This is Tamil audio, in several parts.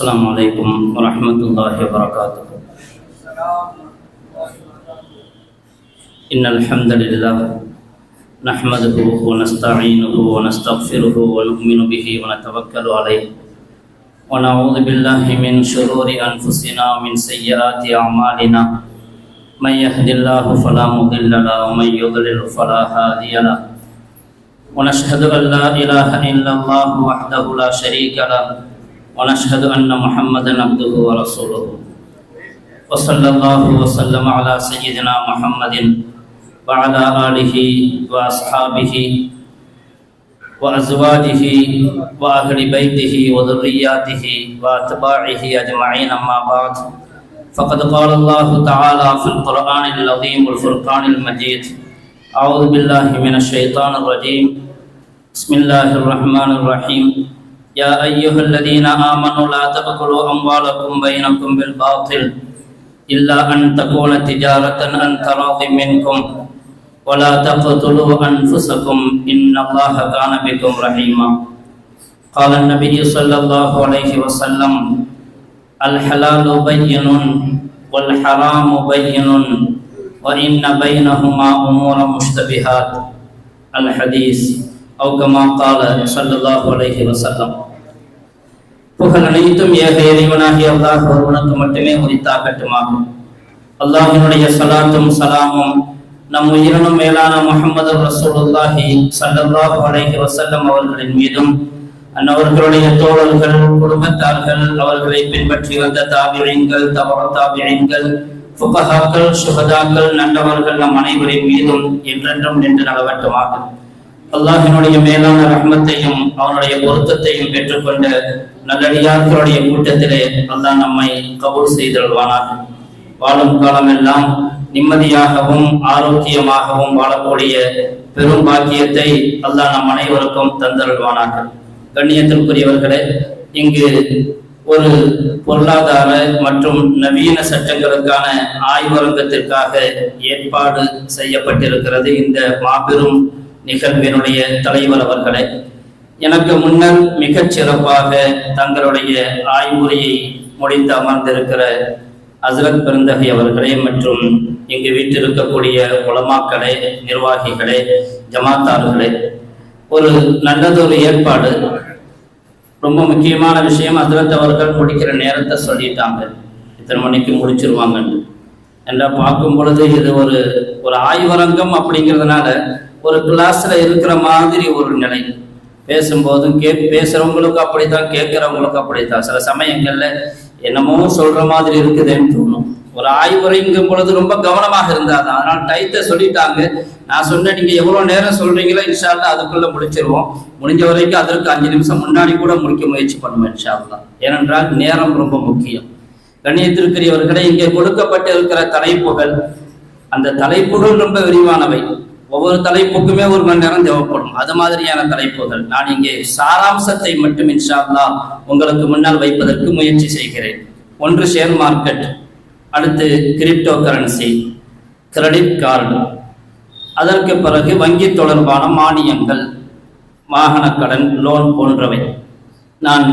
السلام عليكم ورحمة الله وبركاته. إن الحمد لله نحمده ونستعينه ونستغفره ونؤمن به ونتوكل عليه ونعوذ بالله من شرور أنفسنا ومن سيئات أعمالنا. من يهد الله فلا مضل له ومن يضلل فلا هادي له. ونشهد أن لا إله إلا الله وحده لا شريك له ونشهد أن محمدا عبده ورسوله. وصلى الله وسلم على سيدنا محمد وعلى آله وأصحابه وأزواجه وأهل بيته وذرياته وأتباعه أجمعين. أما بعد، فقد قال الله تعالى في القرآن العظيم والفرقان المجيد: أعوذ بالله من الشيطان الرجيم. بسم الله الرحمن الرحيم. يا أيها الذين آمنوا لا تأكلوا أموالكم بينكم بالباطل إلا أن تكون تجارة عن تراض منكم ولا تقتلوا أنفسكم إن الله كان بكم رحيما. قال النبي صلى الله عليه وسلم: الحلال بين والحرام بين وإن بينهما أمور مشتبهات. الحديث أو كما قال صلى الله عليه وسلم. புகழ் அனைத்தும் ஏக இறைவனாகிய அல்லாஹ் ஒருவனுக்கு மட்டுமே உரித்தாகட்டுமாகும். அல்லாஹ்வினுடைய ஸலாத்தும் ஸலாமும் நம் உயிரினும் மேலான முஹம்மது ரசூலுல்லாஹி ஸல்லல்லாஹு அலைஹி வஸல்லம் அவர்களின் மீதும், அன்னவர்களுடைய தோழர்கள், குடும்பத்தார்கள், அவர்களை பின்பற்றி வந்த தாபிஈன்கள், தபஅத் தாபிஈன்கள், ஃபுகஹாக்கள், ஷுஹதாக்கள், நல்லவர்கள் நம் அனைவரின் மீதும் என்றென்றும் நின்று நிலவட்டுமாக. அல்லாஹ்வினுடைய மேலான ரஹ்மத்தையும் அவனுடைய பொருத்தத்தையும் பெற்றுக்கொண்ட நல்லடியார்களுடைய கூட்டத்திலே அல்லாஹ் நம்மை கபூல் செய்தல்வானாக. வாழும் காலமெல்லாம் நிம்மதியாகவும் ஆரோக்கியமாகவும் வாழக்கூடிய பெரும் பாக்கியத்தை அல்லாஹ் நம் அனைவருக்கும் தந்தருள்வானாக. கண்ணியத்திற்குரியவர்களே, இங்கு ஒரு பொருளாதார மற்றும் நவீன சட்டங்களுக்கான ஆய்வரங்கத்திற்காக ஏற்பாடு செய்யப்பட்டிருக்கிறது. இந்த மாபெரும் நிகழ்வினுடைய தலைவர் அவர்களே, எனக்கு முன்னர் மிகச் சிறப்பாக தங்களுடைய ஆய்வுரையை முடித்து அமர்ந்திருக்கிற ஹஸ்ரத் பெருந்தகை அவர்களே மற்றும் இங்கு வீட்டிருக்கக்கூடிய உலமாக்களே, நிர்வாகிகளே, ஜமாத்தார்களே, ஒரு நல்லதொரு ஏற்பாடு. ரொம்ப முக்கியமான விஷயம், ஹஸ்ரத் அவர்கள் முடிக்கிற நேரத்தை சொல்லிட்டாங்க, இத்தனை மணிக்கு முடிச்சிருவாங்கன்னு. எல்லாம் பார்க்கும் பொழுது இது ஒரு ஆய்வரங்கம் அப்படிங்கிறதுனால ஒரு கிளாஸ்ல இருக்கிற மாதிரி ஒரு நிலை. பேசும்போதும் பேசுறவங்களுக்கு அப்படித்தான், கேட்கிறவங்களுக்கு அப்படித்தான். சில சமயங்கள்ல என்னமோ சொல்ற மாதிரி இருக்குதுன்னு தோணும். ஒரு ஆய்வுரைங்கும் பொழுது ரொம்ப கவனமாக இருந்தாதான். அதனால டைத்தை சொல்லிட்டாங்க. நான் சொன்னேன், நீங்க எவ்வளவு நேரம் சொல்றீங்களோ இன்ஷா அல்லாஹ் அதுக்குள்ள முடிச்சிருவோம். முடிஞ்ச வரைக்கும் அதற்கு 5 நிமிஷம் முன்னாடி கூட முடிக்க முயற்சி பண்ணுவோம் இன்ஷா அல்லாஹ். ஏனென்றால் நேரம் ரொம்ப முக்கியம். கண்ணியத்திற்குரியவர்களை, இங்கே கொடுக்கப்பட்டு இருக்கிற தலைப்புகள், அந்த தலைப்புகள் ரொம்ப விரிவானவை. ஒவ்வொரு தலைப்புக்குமே 1 மணி நேரம் தேவைப்படும். அது மாதிரியான தலைப்புகள். நான் இங்கே சாராம்சத்தை மட்டும் இன்ஷா அல்லாஹ் உங்களுக்கு முன்னால் வைப்பதற்கு முயற்சி செய்கிறேன். ஒன்று ஷேர் மார்க்கெட், அடுத்து கிரிப்டோ கரன்சி, கிரெடிட் கார்டு, அதற்கு பிறகு வங்கி தொடர்பான மானியங்கள், வாகன கடன், லோன் போன்றவை. நான்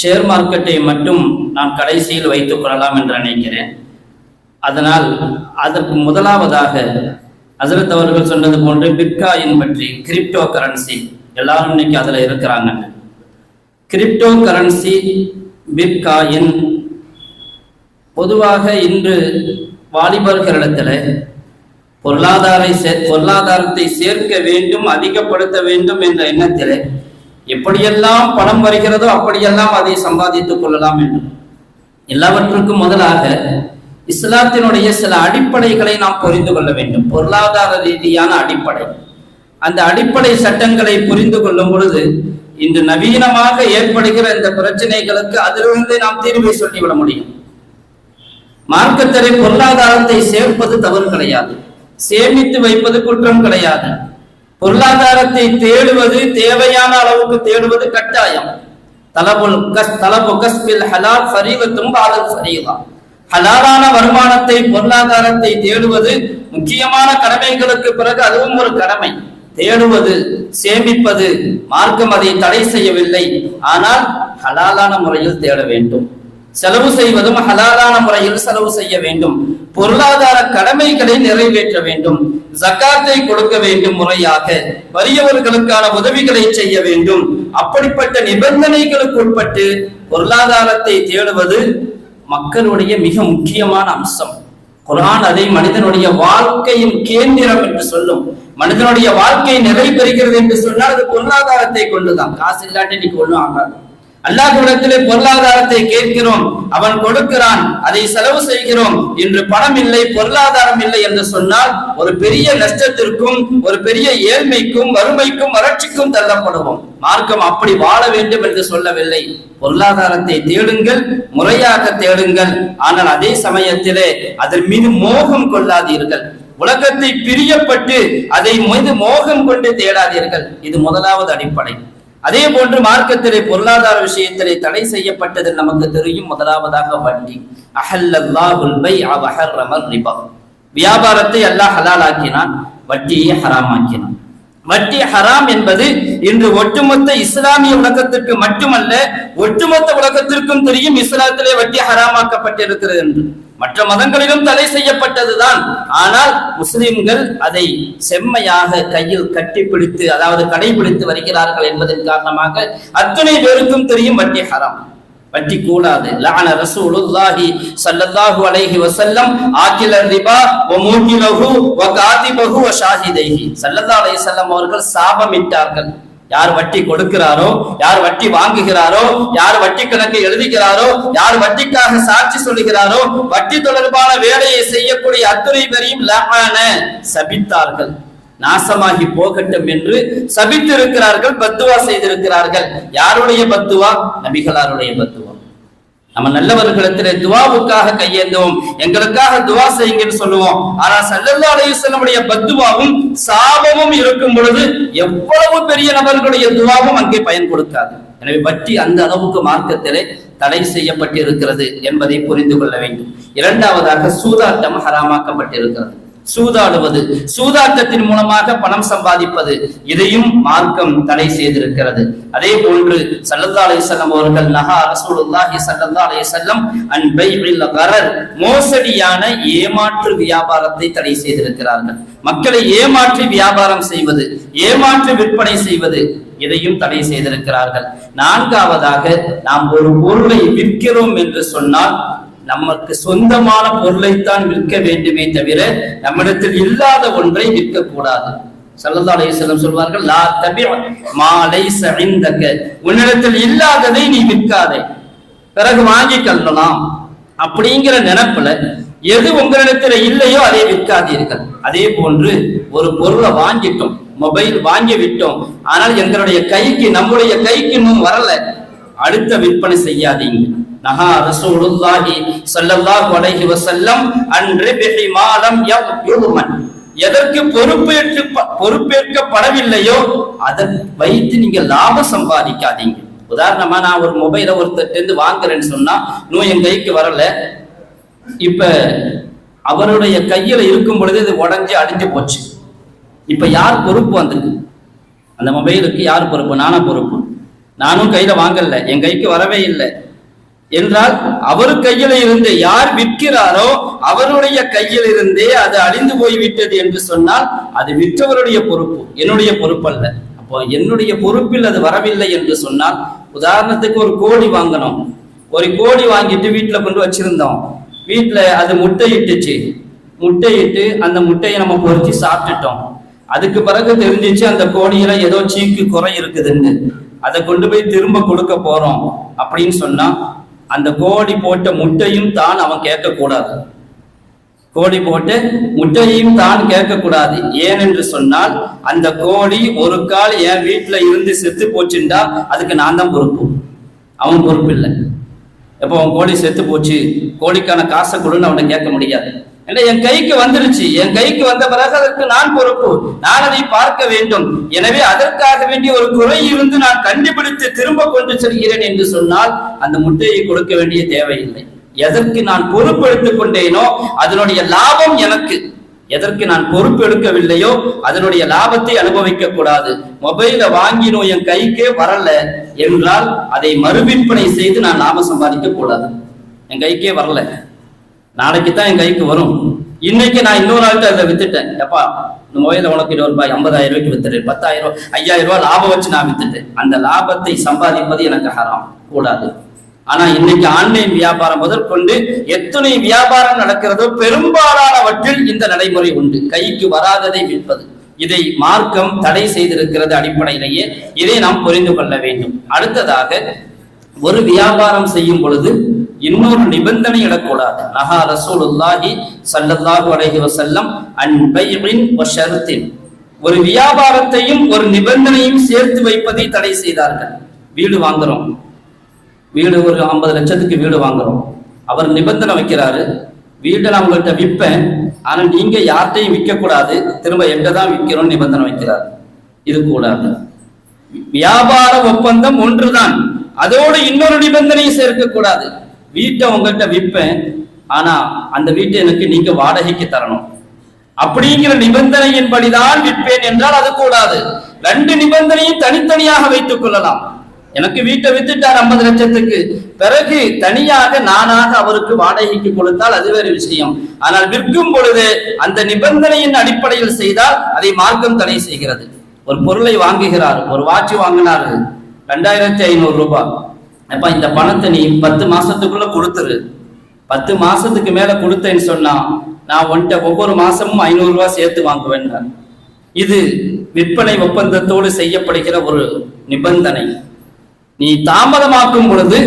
ஷேர் மார்க்கெட்டை மட்டும் நான் கடைசியில் வைத்துக் கொள்ளலாம் என்று நினைக்கிறேன். அதனால் அதற்கு முதலாவதாக ஹஸ்ரத் அவர்கள் சொன்னது போன்று பிட்காயின் பற்றி, கிரிப்டோ கரன்சி, எல்லாரும் இன்னைக்கு அதுல இருக்கிறாங்க. கிரிப்டோ கரன்சி, பிட்காயின் பொதுவாக இன்று வாலிபர்களிடத்துல பொருளாதாரத்தை சேர்க்க வேண்டும், அதிகப்படுத்த வேண்டும் என்ற எண்ணத்தில் எப்படியெல்லாம் பணம் வருகிறதோ அப்படியெல்லாம் அதை சம்பாதித்துக் கொள்ளலாம் என்று. எல்லாவற்றுக்கும் முதலாக இஸ்லாத்தினுடைய சில அடிப்படைகளை நாம் புரிந்து கொள்ள வேண்டும். பொருளாதார ரீதியான அடிப்படை. அந்த அடிப்படை சட்டங்களை புரிந்து கொள்ளும் பொழுது இன்று நவீனமாக ஏற்படுகிற இந்த பிரச்சனைகளுக்கு அதிலிருந்து நாம் தீர்வை சொல்லிவிட முடியும். மார்க்கத்திலே பொருளாதாரத்தை சேர்ப்பது தவறு கிடையாது, சேமித்து வைப்பது குற்றம் கிடையாது. பொருளாதாரத்தை தேடுவது, தேவையான அளவுக்கு தேடுவது கட்டாயம். தலபு கஸ்பில் ஹலால் ஃபரீதத்தும் அலல் ஃபரீதா. ஹலாலான வருமானத்தை, பொருளாதாரத்தை தேடுவது முக்கியமான கடமைகளுக்கு பிறகு அதுவும் ஒரு கடமை. தேடுவது, சேமிப்பது, மார்க்கம் அதை தடை செய்யவில்லை. ஆனால் ஹலாலான முறையில் தேட வேண்டும். செலவு செய்வதும் ஹலாலான முறையில் செலவு செய்ய வேண்டும். பொருளாதார கடமைகளை நிறைவேற்ற வேண்டும். ஜக்காத்தை கொடுக்க வேண்டும் முறையாக. வறியவர்களுக்கான உதவிகளை செய்ய வேண்டும். அப்படிப்பட்ட நிபந்தனைகளுக்கு உட்பட்டு பொருளாதாரத்தை தேடுவது மக்களுடைய மிக முக்கியமான அம்சம். குர்ஆன் அதை மனிதனுடைய வாழ்க்கையின் கேந்திரம் என்று சொல்லும். மனிதனுடைய வாழ்க்கை நிலை பெறுகிறது என்று சொன்னால் அது பொருளாதாரத்தை கொண்டுதான். காசு இல்லாட்டி இன்னைக்கு ஒண்ணும் ஆகாது. அல்லாஹ்விடத்திலே பொருளாதாரத்தை கேட்கிறோம், அவன் கொடுக்கிறான், அதை செலவு செய்கிறோம். இன்று பணம் இல்லை, பொருளாதாரம் இல்லை என்று சொன்னால் ஒரு பெரிய நஷ்டத்திற்கும், ஒரு பெரிய ஏழ்மைக்கும், வறுமைக்கும், வறட்சிக்கும் தள்ளப்படுவோம். மார்க்கம் அப்படி வாழ வேண்டும் என்று சொல்லவில்லை. பொருளாதாரத்தை தேடுங்கள், முறையாக தேடுங்கள். ஆனால் அதே சமயத்திலே அதன் மீது மோகம் கொள்ளாதீர்கள். உலகத்தை பிரியப்பட்டு அதை மீது மோகம் கொண்டு தேடாதீர்கள். இது முதலாவது அடிப்படை. அதே போன்று மார்க்கத்திலே பொருளாதார விஷயத்திலே தடை செய்யப்பட்டது நமக்கு தெரியும். முதலாவதாக வட்டி. அஹல்லல்லாஹுல் பைஅ வ ஹர்ரமர் ரிபா. வியாபாரத்தை அல்லாஹ் ஹலாலாக்கினான், வட்டியை ஹராமாக்கினான். வட்டி ஹராம் என்பது இன்று ஒட்டுமொத்த இஸ்லாமிய உலகத்திற்கு மட்டுமல்ல, ஒட்டுமொத்த உலகத்திற்கும் தெரியும் இஸ்லாத்திலே வட்டி ஹராமாக்கப்பட்டிருக்கிறது என்று. மற்ற மதங்களிலும் தடை செய்யப்பட்டதுதான். ஆனால் முஸ்லிம்கள் அதை செம்மையாக கையில் கட்டிப்பிடித்து, அதாவது கடைபிடித்து வருகிறார்கள் என்பதன் காரணமாக அத்தனை பேருக்கும் தெரியும் வட்டி ஹராம், வட்டி கூடாது. லஅன ரசூலுல்லாஹி ஸல்லல்லாஹு அலைஹி வஸல்லம் ஆகில ரிபா வ மூகிலஹு வ காதிபஹு வ ஷாஹிதைஹி. ஸல்லல்லாஹு அலைஹி வஸல்லம் அவர்கள் சாபமிட்டார்கள். யார் வட்டி கொடுக்கிறாரோ, யார் வட்டி வாங்குகிறாரோ, யார் வட்டி கணக்கை எழுதுகிறாரோ, யார் வட்டிக்காக சாட்சி சொல்லுகிறாரோ, வட்டி தொடர்பான வேலையை செய்யக்கூடிய அத்துணை பேரையும் லஅன சபித்தார்கள். நாசமாகி போகட்டும் என்று சபித்திருக்கிறார்கள், பத்துவா செய்திருக்கிறார்கள். யாருடைய பத்துவா? நபிகளாருடைய பத்துவா. நம்ம நல்லவர்களிடத்திலே துவாவுக்காக கையேந்துவோம், எங்களுக்காக துவா செய்யுங்கன்னு சொல்லுவோம். ஆனா ஸல்லல்லாஹு அலைஹி வஸல்லமுடைய பத்துவாவும் சாபமும் இருக்கும் பொழுது எவ்வளவு பெரிய நபர்களுடைய துவாவும் அங்கே பயன் கொடுக்காது. எனவே வட்டி அந்த அளவுக்கு மார்க்கத்திலே தடை செய்யப்பட்டிருக்கிறது என்பதை புரிந்து கொள்ள வேண்டும். இரண்டாவதாக சூதாட்டம் ஹராமாக்கப்பட்டிருக்கிறது. சூதாடுவது, சூதாட்டத்தின் மூலமாக பணம் சம்பாதிப்பது, இதையும் மார்க்கம் தடை செய்திருக்கிறது. அதே போன்று ஸல்லல்லாஹு அலைஹி வஸல்லம் அவர்கள் நஹா ரசூலுல்லாஹி ஸல்லல்லாஹு அலைஹி வஸல்லம் அன் பைஇல் கரர், மோசடியான ஏமாற்று வியாபாரத்தை தடை செய்திருக்கிறார்கள். மக்களை ஏமாற்றி வியாபாரம் செய்வது, ஏமாற்றி விற்பனை செய்வது, இதையும் தடை செய்திருக்கிறார்கள். நான்காவதாக, நாம் ஒரு பொருளை விற்கிறோம் என்று சொன்னால் நமக்கு சொந்தமான பொருளைத்தான் விற்க வேண்டுமே தவிர நம்மிடத்தில் இல்லாத ஒன்றை விற்க கூடாது. ஸல்லல்லாஹு அலைஹி வஸல்லம் சொல்வார்கள், லா தபிஅ மா லைஸ இந்தக, உன்னிடத்தில் இல்லாததை நீ விற்காதே, பிறகு வாங்கி கொள்ளலாம் அப்படிங்கிற நினைப்புல எது உங்களிடத்தில் இல்லையோ அதை விற்காதீர்கள். அதே போன்று ஒரு பொருளை வாங்கிட்டோம், மொபைல் வாங்கி விட்டோம், ஆனால் எங்களுடைய கைக்கு, நம்முடைய கைக்கு இன்னும் வரல, அடுத்த விற்பனை செய்யாதீங்க. நஹா ரசூலுல்லாஹி ஸல்லல்லாஹு அலைஹி வஸல்லம் அன் ரிப்ஹி மா லம் யுத்மன், எதற்கு பொறுப்பேற்கப்படவில்லையோ அதை வைத்து நீங்க லாபம் சம்பாதிக்காதீங்க. உதாரணமா, நான் ஒரு மொபைலை ஒருத்தர் வாங்குறேன்னு சொன்னா, இன்னும் என் கைக்கு வரல, இப்ப அவருடைய கையில இருக்கும் பொழுது இது உடஞ்சி அடிஞ்சு போச்சு. இப்ப யார் பொறுப்பு வந்திருக்கு? அந்த மொபைலுக்கு யார் பொறுப்பு? நானா பொறுப்பு. நானும் கையில வாங்கல, என் கைக்கு வரவே இல்லை என்றால் அவர் கையில இருந்து, யார் விற்கிறாரோ அவருடைய கையில் இருந்தே அது அழிந்து போய்விட்டது என்று சொன்னால் அது விற்றவருடைய பொறுப்பு, என்னுடைய பொறுப்பு அல்ல. அப்போ என்னுடைய பொறுப்பில் அது வரவில்லை என்று சொன்னால், உதாரணத்துக்கு ஒரு கோழி வாங்கணும், ஒரு கோழி வாங்கிட்டு வீட்டுல கொண்டு வச்சிருந்தோம், வீட்டுல அது முட்டையிட்டுச்சு, முட்டையிட்டு அந்த முட்டையை நம்ம பொறிச்சு சாப்பிட்டுட்டோம். அதுக்கு பிறகு தெரிஞ்சிச்சு அந்த கோழியில ஏதோ சீக்கு குறை இருக்குதுன்னு, அதை கொண்டு போய் திரும்ப கொடுக்க போறோம் அப்படின்னு சொன்னா அந்த கோழி போட்ட முட்டையும் தான் அவன் கேட்கக்கூடாது, கோழி போட்டு முட்டையையும் தான் கேட்கக்கூடாது. ஏனென்று சொன்னால் அந்த கோழி ஒரு கால் என் வீட்டுல இருந்து செத்து போச்சுண்டா அதுக்கு நான் தான் பொறுப்பு, அவன் பொறுப்பு இல்லை. எப்போ அவன் கோழி செத்து போச்சு, கோழிக்கான காசை கொடுன்னு அவனை கேட்க முடியாது. ஏன்னா என் கைக்கு வந்துருச்சு, என் கைக்கு வந்த பிறகு அதற்கு நான் பொறுப்பு, நான் அதை பார்க்க வேண்டும். எனவே அதற்காக வேண்டிய ஒரு குறை இருந்து நான் கண்டுபிடித்து திரும்ப கொண்டு செல்கிறேன் என்று சொன்னால் அந்த முட்டையை கொடுக்க வேண்டிய தேவையில்லை. எதற்கு நான் பொறுப்பெடுத்துக் கொண்டேனோ அதனுடைய லாபம் எனக்கு, எதற்கு நான் பொறுப்பு எடுக்கவில்லையோ அதனுடைய லாபத்தை அனுபவிக்க கூடாது. மொபைல வாங்கினோம் என் கைக்கே வரல என்றால் அதை மறுவிற்பனை செய்து நான் லாபம் சம்பாதிக்க கூடாது. என் கைக்கே வரல, நாளைக்கு தான் என் கைக்கு வரும். இன்னைக்கு நான் இன்னொரு ஆள்கிட்ட அதை வித்துட்டேன், எப்பா இந்த மொபைல உனக்கு ரூபாய் 50,000 ரூபாய்க்கு வித்துட்டு 10,000 5,000 ரூபாய் லாபம் வச்சு நான் வித்துட்டேன். அந்த லாபத்தை சம்பாதிப்பது எனக்கு ஹராம், கூடாது. ஆனா இன்னைக்கு ஆன்லைன் வியாபாரம் முதற்கொண்டு எத்தனை வியாபாரம் நடக்கிறதோ பெரும்பாலானவற்றில் இந்த நடைமுறை உண்டு. கைக்கு வராததை விற்பது, இதை மார்க்கம் தடை செய்திருக்கிறது. அடிப்படையிலேயே இதை நாம் புரிந்து கொள்ள வேண்டும். அடுத்ததாக, ஒரு வியாபாரம் செய்யும் பொழுது இன்னொரு நிபந்தனை இடக்கூடாது. நஹா ரசூலுல்லாஹி ஸல்லல்லாஹு அலைஹி வஸல்லம் அன் பைஇன் வ ஷர்த்தின். ஒரு வியாபாரத்தையும் ஒரு நிபந்தனையும் சேர்த்து வைப்பதை தடை செய்தார்கள். வீடு வாங்குறோம், வீடு ஒரு 50 லட்சத்துக்கு வீடு வாங்குறோம். அவர் நிபந்தனை வைக்கிறாரு, வீட்டை நான் உங்கள்கிட்ட விற்பேன், ஆனா நீங்க யார்கிட்டையும் விற்க கூடாது, திரும்ப எங்க தான் விற்கிறோம் நிபந்தனை வைக்கிறார். இது கூடாது. வியாபார ஒப்பந்தம் ஒன்றுதான், அதோடு இன்னொரு நிபந்தனையை சேர்க்க கூடாது. வீட்டை உங்கள்கிட்ட விற்பேன், ஆனா அந்த வீட்டை எனக்கு நீங்க வாடகைக்கு தரணும் அப்படிங்கிற நிபந்தனையின்படிதான் விற்பேன் என்றால் அது கூடாது. 2 நிபந்தனையும் தனித்தனியாக வைத்துக் கொள்ளலாம். எனக்கு வீட்டை வித்துட்டார் 50 லட்சத்துக்கு, பிறகு தனியாக நானாக அவருக்கு வாடகைக்கு கொடுத்தால் அது வேறு விஷயம். ஆனால் விற்கும் பொழுது அந்த நிபந்தனையின் அடிப்படையில் செய்தால் அதை மார்க்கம் தடை செய்கிறது. ஒரு பொருளை வாங்குகிறார், ஒரு வாட்ச் வாங்கினாரு 2,500 ரூபாய். அப்ப இந்த பணத்தை நீ 10 மாசத்துக்குள்ள கொடுத்துரு, 10 மாசத்துக்கு மேல கொடுத்தேன்னு சொன்னா நான் உன்கிட்ட ஒவ்வொரு மாசமும் 500 ரூபாய் சேர்த்து வாங்குவேன். இது விற்பனை ஒப்பந்தத்தோடு செய்யப்படுகிற ஒரு நிபந்தனை. நீ தாமதமாக்கும் பொழுது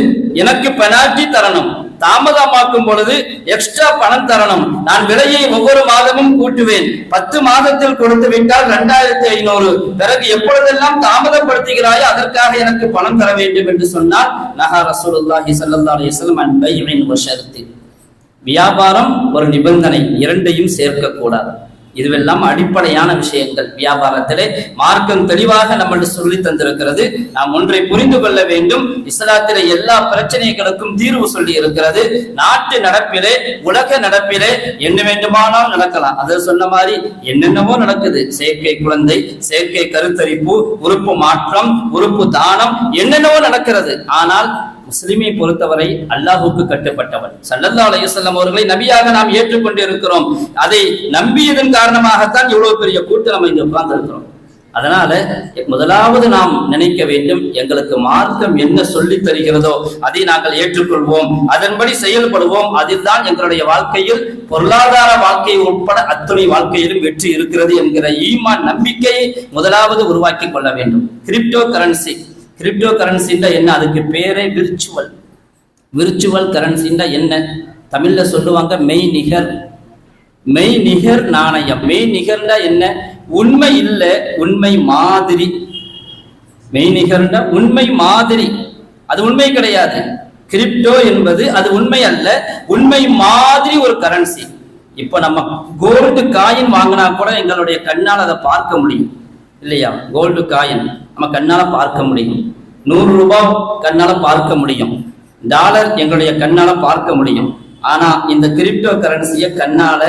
எனக்கு பெனால்டி தரணும், தாமதமாக்கும் பொழுது எக்ஸ்ட்ரா பணம் தரணும். நான் விலையை ஒவ்வொரு மாதமும் கூட்டுவேன். 10 மாதத்தில் கொடுத்து விட்டால் 2,500, பிறகு எப்பொழுதெல்லாம் தாமதப்படுத்துகிறாயோ அதற்காக எனக்கு பணம் தர வேண்டும் என்று சொன்னால் நஹா ரசூலுல்லாஹி ஸல்லல்லாஹு அலைஹி வஸல்லம் அன் பைஇன் வ ஷர்த்தின். வியாபாரம் ஒரு நிபந்தனை, இரண்டையும் சேர்க்க கூடாது. இதுவெல்லாம் அடிப்படையான விஷயங்கள். வியாபாரத்திலே மார்க்கம் தெளிவாக நம்மளுக்கு சொல்லி தந்திருக்கிறது. நாம் ஒன்றை புரிந்து கொள்ள வேண்டும், இஸ்லாத்திலே எல்லா பிரச்சனைகளுக்கும் தீர்வு சொல்லி இருக்கிறது. நாட்டு நடப்பிலே, உலக நடப்பிலே என்ன வேண்டுமானால் நடக்கலாம். அதை சொன்ன மாதிரி என்னென்னவோ நடக்குது. செயற்கை குழந்தை, செயற்கை கருத்தரிப்பு, உறுப்பு மாற்றம், உறுப்பு தானம், என்னென்னவோ நடக்கிறது. ஆனால் முஸ்லிமை பொறுத்தவரை அல்லாஹுக்கு கட்டுப்பட்டவன் ஸல்லல்லாஹு அலைஹி வஸல்லம் அவர்களை நபியாக நாம் ஏற்றுக்கொண்டு இருக்கிறோம். அதை நம்பியதன் காரணமாகத்தான் இவ்வளவு பெரிய கூட்டம் நம்ம இங்க உட்கார்ந்து இருக்கிறோம். அதனால முதலாவது நாம் நினைக்க வேண்டும், எங்களுக்கு மார்க்கம் என்ன சொல்லி தருகிறதோ அதை நாங்கள் ஏற்றுக்கொள்வோம், அதன்படி செயல்படுவோம். அதில் தான் எங்களுடைய வாழ்க்கையில், பொருளாதார வாழ்க்கை உட்பட அத்துணை வாழ்க்கையிலும் வெற்றி இருக்கிறது என்கிற ஈமான் நம்பிக்கையை முதலாவது உருவாக்கி கொள்ள வேண்டும். கிரிப்டோ கரன்சி, கிரிப்டோ கரன்சின்னா என்ன? அதுக்கு பேரே விர்ச்சுவல். விர்ச்சுவல் கரன்சின்னா என்ன? தமிழ்ல சொல்லுவாங்க மெய்நிகர். மெய்நிகர் நாணயம். மெய்நிகர்னா என்ன? உண்மை இல்லை, உண்மை மாதிரி. மெய்நிகர்னா உண்மை மாதிரி, அது உண்மை கிடையாது. கிரிப்டோ என்பது அது உண்மை அல்ல, உண்மை மாதிரி ஒரு கரன்சி. இப்ப நம்ம கோல்டு காயின் வாங்கினா கூட எங்களுடைய கண்ணால் அதை பார்க்க முடியும் இல்லையா? கோல்டு காயின் நம்ம கண்ணால பார்க்க முடியும். 100 ரூபாய் கண்ணால பார்க்க முடியும். டாலர் எங்களுடைய கண்ணால பார்க்க முடியும். ஆனா இந்த கிரிப்டோ கரன்சியை கண்ணால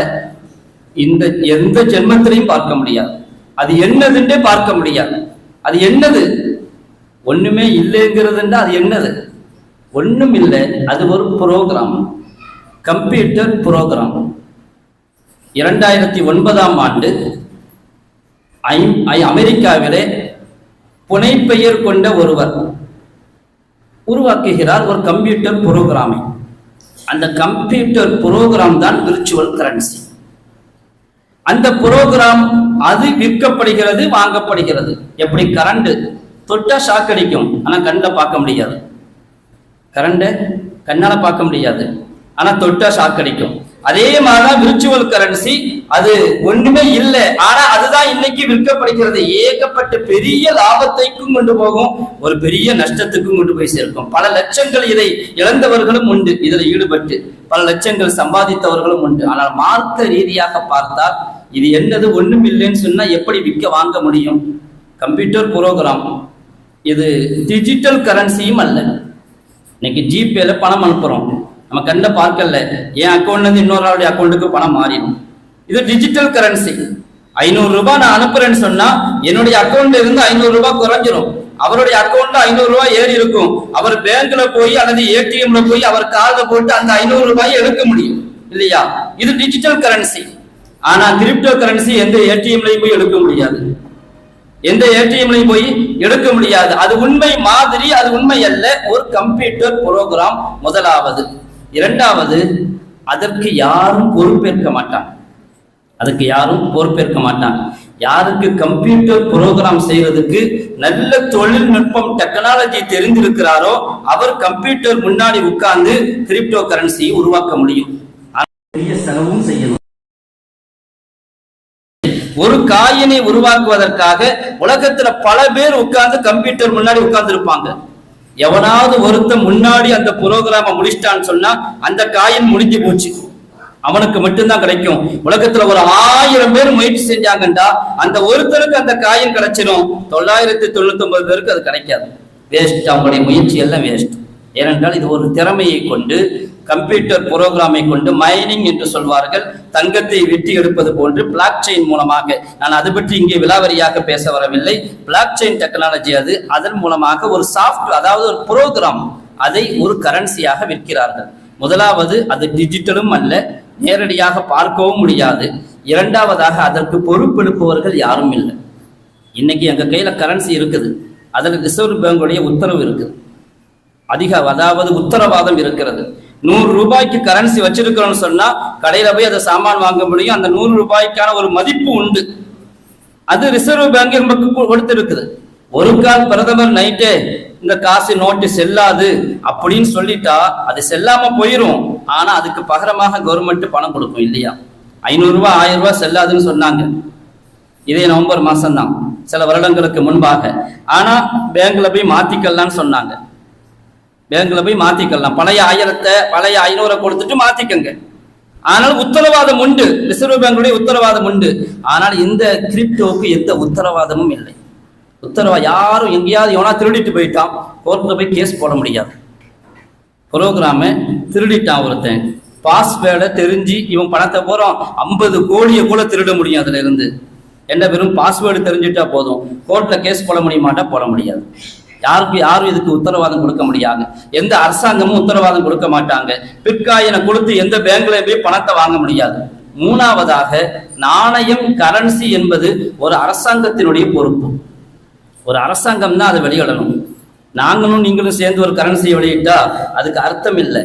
இந்த எந்த ஜென்மத்திலையும் பார்க்க முடியாது. அது என்னதுன்றே பார்க்க முடியாது. அது என்னது? ஒண்ணுமே இல்லைங்கிறதுன்றா அது என்னது? ஒண்ணும் இல்லை. அது ஒரு புரோகிராம், கம்ப்யூட்டர் புரோகிராம். 2009ஆம் ஆண்டு அமெரிக்காவிலே புனைப்பெயர் கொண்ட ஒருவர் உருவாக்குகிறார் ஒரு கம்ப்யூட்டர் புரோகிராமை. அந்த கம்ப்யூட்டர் புரோகிராம் தான் விர்ச்சுவல் கரன்சி. அந்த புரோகிராம் அது விற்கப்படுகிறது, வாங்கப்படுகிறது. எப்படி? கரண்ட் தொட்டா ஷாக் அடிக்கும், ஆனா கண்ணில் பார்க்க முடியாது. கரண்ட் கண்ணால பார்க்க முடியாது, ஆனா தொட்டா ஷாக் அடிக்கும். அதே மாதிரிதான் விர்ச்சுவல் கரன்சி. அது ஒண்ணுமே இல்லை, ஆனா அதுதான் இன்னைக்கு விற்கப்படுகிறது. ஏகப்பட்ட பெரிய லாபத்தைக்கும் கொண்டு போகும், ஒரு பெரிய நஷ்டத்துக்கும் கொண்டு போய் சேர்க்கும். பல லட்சங்கள் இதை இழந்தவர்களும் உண்டு, இதில் ஈடுபட்டு பல லட்சங்கள் சம்பாதித்தவர்களும் உண்டு. ஆனால் மார்க்க ரீதியாக பார்த்தால் இது என்னது? ஒண்ணும் இல்லைன்னு சொன்னா எப்படி விற்க வாங்க முடியும்? Computer program. இது டிஜிட்டல் கரன்சியும் அல்ல. இன்னைக்கு ஜிபேல பணம் அனுப்புறோம், நம்ம கண்ணில் பார்க்கல, என் அக்கௌண்ட்ல இருந்து இன்னொரு அக்கௌண்ட்டுக்கு பணம் மாறிடும். இது டிஜிட்டல் கரன்சி. 500 ரூபாய் நான் அனுப்புறேன்னு சொன்னா என்னுடைய அக்கௌண்ட்ல இருந்து 500 ரூபாய் குறைஞ்சிரும். அவருடைய அக்கௌண்ட்ல 500 ரூபாய் ஏறி இருக்கும். அவர் பேங்க்ல போய் அல்லது ஏடிஎம்ல போய் அவர் கார்டை போட்டு அந்த 500 ரூபாயை எடுக்க முடியும் இல்லையா? இது டிஜிட்டல் கரன்சி. ஆனா கிரிப்டோ கரன்சி எந்த ஏடிஎம்லையும் போய் எடுக்க முடியாது, எந்த ஏடிஎம்லையும் போய் எடுக்க முடியாது. அது உண்மை மாதிரி, அது உண்மை அல்ல, ஒரு கம்ப்யூட்டர் புரோகிராம் முதலாவது. இரண்டாவது, அதற்கு யாரும் பொறுப்பேற்க மாட்டாங்க, அதுக்கு யாரும் பொறுப்பேற்க மாட்டாங்க. யாருக்கு கம்ப்யூட்டர் புரோகிராம் செய்யறதுக்கு நல்ல தொழில்நுட்பம் டெக்னாலஜி தெரிந்திருக்கிறாரோ அவர் கம்ப்யூட்டர் முன்னாடி உட்கார்ந்து கிரிப்டோ கரன்சியை உருவாக்க முடியும். பெரிய செலவும் செய்யணும். ஒரு காயினை உருவாக்குவதற்காக உலகத்துல பல பேர் உட்கார்ந்து கம்ப்யூட்டர் முன்னாடி உட்கார்ந்து இருப்பாங்க. எவனாவது ஒருத்தன் முன்னாடி அந்த புரோகிராம முடிச்சிட்டான்னு சொன்னா அந்த காயின் முடிஞ்சு போச்சு, அவனுக்கு மட்டும்தான் கிடைக்கும். உலகத்துல ஒரு 1000 பேர் முயற்சி செஞ்சாங்கண்டா அந்த ஒருத்தருக்கு அந்த காயின் கிடைச்சிடும். 999 பேருக்கு அது கிடைக்காது. வேஸ்ட், அவங்களுடைய முயற்சி எல்லாம் வேஸ்ட். ஏனென்றால் இது ஒரு திறமையை கொண்டு, கம்ப்யூட்டர் புரோகிராமை கொண்டு, மைனிங் என்று சொல்வார்கள், தங்கத்தை வெட்டி எடுப்பது போன்று பிளாக் செயின் மூலமாக, நான் அது பற்றி இங்கே விலாவரியாக பேச வரவில்லை, பிளாக் செயின் டெக்னாலஜி அது, அதன் மூலமாக ஒரு சாஃப்ட்வேர், அதாவது ஒரு புரோகிராம், அதை ஒரு கரன்சியாக விற்கிறார்கள். முதலாவது, அது டிஜிட்டலும் அல்ல, நேரடியாக பார்க்கவும் முடியாது. இரண்டாவதாக, அதற்கு பொறுப்பெடுப்பவர்கள் யாரும் இல்லை. இன்னைக்கு எங்க கையில கரன்சி இருக்குது, அதில் ரிசர்வ் பேங்குடைய உத்தரவு இருக்குது, அதாவது உத்தரவாதம் இருக்கிறது. 100 ரூபாய்க்கு கரன்சி வச்சிருக்கிறோம்னு சொன்னா கடையில போய் அதை சாமான் வாங்க முடியும். அந்த 100 ரூபாய்க்கான ஒரு மதிப்பு உண்டு, அது ரிசர்வ் பேங்க் நமக்கு கொடுத்திருக்குது. ஒரு கால் பிரதமர் நைட்டே இந்த காசு நோட்டு செல்லாது அப்படின்னு சொல்லிட்டா அது செல்லாம போயிரும். ஆனா அதுக்கு பகரமாக கவர்மெண்ட் பணம் கொடுக்கும் இல்லையா? 500 ரூபாய் 1000 ரூபாய் செல்லாதுன்னு சொன்னாங்க, இதே நவம்பர் மாசம் தான், சில வருடங்களுக்கு முன்பாக. ஆனா பேங்க்ல போய் மாத்திக்கலாம்னு சொன்னாங்க. பேங்க்ல போய் மாத்திக்கலாம், பழைய 1000 பழைய 500 கொடுத்துட்டு மாத்திக்கங்க. ஆனால் உத்தரவாதம் உண்டு, ரிசர்வ் பேங்குடைய உத்தரவாதம் உண்டு. ஆனால் இந்த கிரிப்டோவுக்கு எந்த உத்தரவாதமும் இல்லை. யாரும் எங்கேயாவது எவனா திருடிட்டு போயிட்டான், கோர்ட்ல போய் கேஸ் போட முடியாது. புரோகிராம திருடிட்டான் ஒருத்தன், பாஸ்வேர்டை தெரிஞ்சு இவன் பணத்தை போறோம் 50 கோடியை கூட திருட முடியும். அதுல இருந்து என்ன, வெறும் பாஸ்வேர்டு தெரிஞ்சுட்டா போதும், கோர்ட்ல கேஸ் போட முடியுமாட்டா போட முடியாது. யாரும் இதுக்கு உத்தரவாதம் கொடுக்க முடியாது. எந்த அரசாங்கமும் உத்தரவாதம் கொடுக்க மாட்டாங்க. பிட்காயினை கொடுத்து எந்த பேங்க்ல போய் பணத்தை வாங்க முடியாது. மூணாவதாக, நாணயம் கரன்சி என்பது ஒரு அரசாங்கத்தினுடைய பொறுப்பு. ஒரு அரசாங்கம் தான் அதை வெளியிடணும். நாங்களும் நீங்களும் சேர்ந்து ஒரு கரன்சியை வெளியிட்டா அதுக்கு அர்த்தம் இல்லை.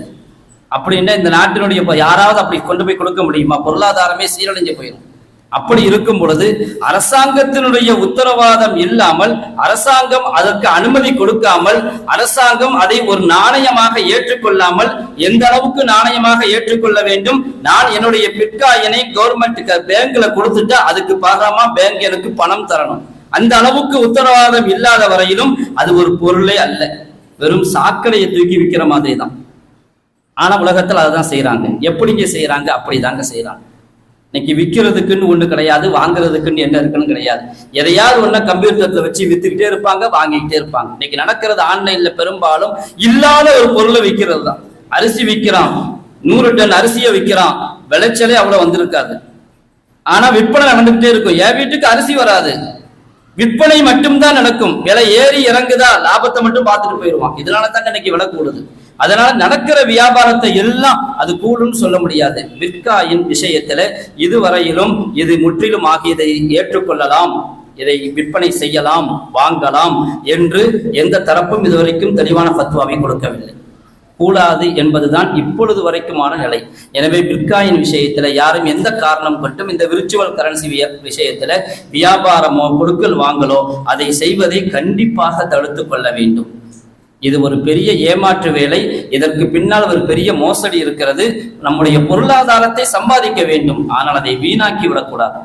அப்படின்னா இந்த நாட்டினுடைய யாராவது அப்படி கொண்டு போய் கொடுக்க முடியுமா? பொருளாதாரமே சீரழிஞ்சு போயிடும். அப்படி இருக்கும் பொழுது அரசாங்கத்தினுடைய உத்தரவாதம் இல்லாமல், அரசாங்கம் அதற்கு அனுமதி கொடுக்காமல், அரசாங்கம் அதை ஒரு நாணயமாக ஏற்றுக்கொள்ளாமல், எந்த அளவுக்கு நாணயமாக ஏற்றுக்கொள்ள வேண்டும், நான் என்னுடைய பிட்காயினை கவர்மெண்ட்டுக்கு பேங்க்ல கொடுத்துட்டா அதுக்கு பகரமா பேங்க் எனக்கு பணம் தரணும், அந்த அளவுக்கு உத்தரவாதம் இல்லாத வரையிலும் அது ஒரு பொருளே அல்ல, வெறும் சாக்கடையை தூக்கி விற்கிற மாதிரி தான். ஆனா உலகத்தில் அதுதான் செய்யறாங்க. எப்படிங்க செய்யறாங்க? அப்படிதாங்க செய்யறாங்க. இன்னைக்கு விற்கிறதுக்குன்னு ஒண்ணு கிடையாது, வாங்குறதுக்குன்னு என்ன இருக்குன்னு கிடையாது. எதையாவது ஒண்ணு கம்ப்யூட்டர்ல வச்சு வித்துக்கிட்டே இருப்பாங்க, வாங்கிக்கிட்டே இருப்பாங்க. இன்னைக்கு நடக்கிறது ஆன்லைன்ல பெரும்பாலும் இல்லாத ஒரு பொருளை விற்கிறது தான். அரிசி விற்கிறான், 100 டன் அரிசியை விற்கிறான், விளைச்சலே அவ்வளவு வந்திருக்காது, ஆனா விற்பனை நடந்துகிட்டே இருக்கும். என் வீட்டுக்கு அரிசி வராது, விற்பனை மட்டும்தான் நடக்கும். விலை ஏறி இறங்குதா, லாபத்தை மட்டும் பார்த்துட்டு போயிடுவான். இதனால தாங்க இன்னைக்கு விலை கூடுது. அதனால நடக்கிற வியாபாரத்தை எல்லாம் அது கூடுன்னு சொல்ல முடியாது. பிட்காயின் விஷயத்துல இதுவரையிலும் இது முற்றிலும் ஆகியதை ஏற்றுக்கொள்ளலாம், இதை விற்பனை செய்யலாம், வாங்கலாம் என்று எந்த தரப்பும் இதுவரைக்கும் தெளிவான ஃபத்வாவை கொடுக்கவில்லை. கூடாது என்பதுதான் இப்பொழுது வரைக்குமான நிலை. எனவே பிட்காயின் விஷயத்துல யாரும் எந்த காரணம் கொண்டும் இந்த விர்ச்சுவல் கரன்சி விஷயத்துல வியாபாரமோ கொடுக்கல் வாங்கலோ அதை செய்வதை கண்டிப்பாக தடுத்து கொள்ள வேண்டும். இது ஒரு பெரிய ஏமாற்று வேலை. இதற்கு பின்னால் ஒரு பெரிய மோசடி இருக்கிறது. நம்முடைய பொருளாதாரத்தை சம்பாதிக்க வேண்டும், ஆனால் அதை வீணாக்கி விடக்கூடாது.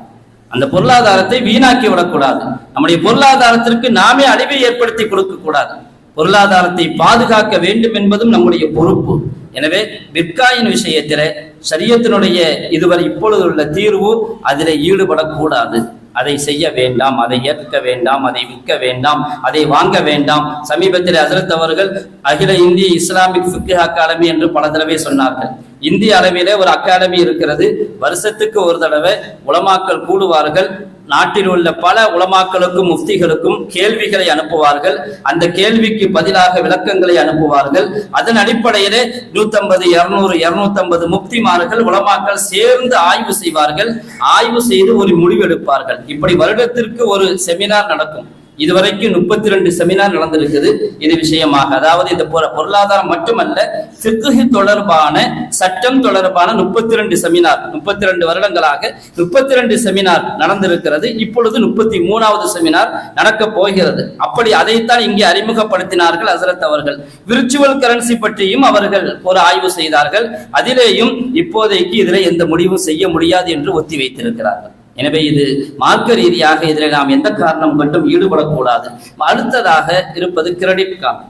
அந்த பொருளாதாரத்தை வீணாக்கி விடக்கூடாது. நம்முடைய பொருளாதாரத்திற்கு நாமே அழிவை ஏற்படுத்தி கொடுக்க கூடாது. பொருளாதாரத்தை பாதுகாக்க வேண்டும் என்பதும் நம்முடைய பொறுப்பு. எனவே பிட்காயின் விஷயத்தில ஷரியத்தினுடைய இதுவரை இப்பொழுது உள்ள தீர்வு அதில் ஈடுபடக்கூடாது. அதை செய்ய வேண்டாம், அதை ஏற்க வேண்டாம், அதை விற்க வேண்டாம், அதை வாங்க வேண்டாம். சமீபத்தில் ஹஜ்ரத் அவர்கள் அகில இந்திய இஸ்லாமிக் ஃபிக்ஹ் அகாடமி என்று பல தடவை சொன்னார்கள். இந்திய அளவிலே ஒரு அகாடமி இருக்கிறது. வருஷத்துக்கு ஒரு தடவை உலமாக்கள் கூடுவார்கள். நாட்டில் உள்ள பல உலமாக்களுக்கும் முஃப்திகளுக்கும் கேள்விகளை அனுப்புவார்கள். அந்த கேள்விக்கு பதிலாக விளக்கங்களை அனுப்புவார்கள். அதன் அடிப்படையிலே 150, 200, 250 முஃப்திமார்கள் உலமாக்கள் சேர்ந்து ஆய்வு செய்வார்கள். ஆய்வு செய்து ஒரு முடிவெடுப்பார்கள். இப்படி வருடத்திற்கு ஒரு செமினார் நடக்கும். இதுவரைக்கும் 32 செமினார் நடந்திருக்குது இது விஷயமாக. அதாவது இந்த பொருளாதாரம் மட்டுமல்ல, ஃபிக்ஹ் தொடர்பான, சட்டம் தொடர்பான 32 செமினார், 32 வருடங்களாக 32 செமினார் நடந்திருக்கிறது. இப்பொழுது 33வது செமினார் நடக்க போகிறது. அப்படி அதைத்தான் இங்கே அறிமுகப்படுத்தினார்கள் ஹசரத் அவர்கள். விர்ச்சுவல் கரன்சி பற்றியும் அவர்கள் ஒரு ஆய்வு செய்தார்கள். அதிலேயும் இப்போதைக்கு இதில் எந்த முடிவும் செய்ய முடியாது என்று ஒத்தி வைத்திருக்கிறார்கள். எனவே இது மார்க்க ரீதியாக இதில் நாம் எந்த காரணம் மட்டும் ஈடுபடக்கூடாது. அடுத்ததாக இருப்பது கிரெடிட் கார்டு.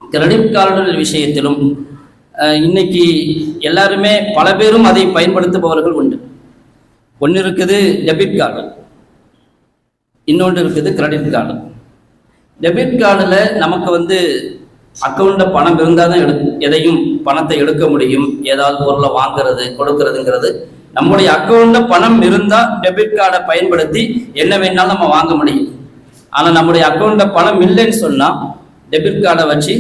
கிரெடிட் கார்டு விஷயத்திலும் இன்னைக்கு எல்லாருமே பல பேரும் அதை பயன்படுத்துபவர்கள் உண்டு. ஒன்று இருக்குது டெபிட் கார்டு, இன்னொன்று இருக்குது கிரெடிட் கார்டு. டெபிட் கார்டில் நமக்கு அக்கௌண்ட்ல பணம் இருந்தால் தான் எதையும் பணத்தை எடுக்க முடியும். ஏதாவது பொருளை வாங்குறது கொடுக்கறதுங்கிறது நம்முடைய அக்கௌண்ட்ல பணம் இருந்தா டெபிட் கார்டை பயன்படுத்தி என்ன வேணாலும் நம்ம வாங்க முடியும். ஆனா நம்முடைய அக்கௌண்ட்ல பணம் இல்லைன்னு சொன்னா டெபிட் கார்டை வச்சு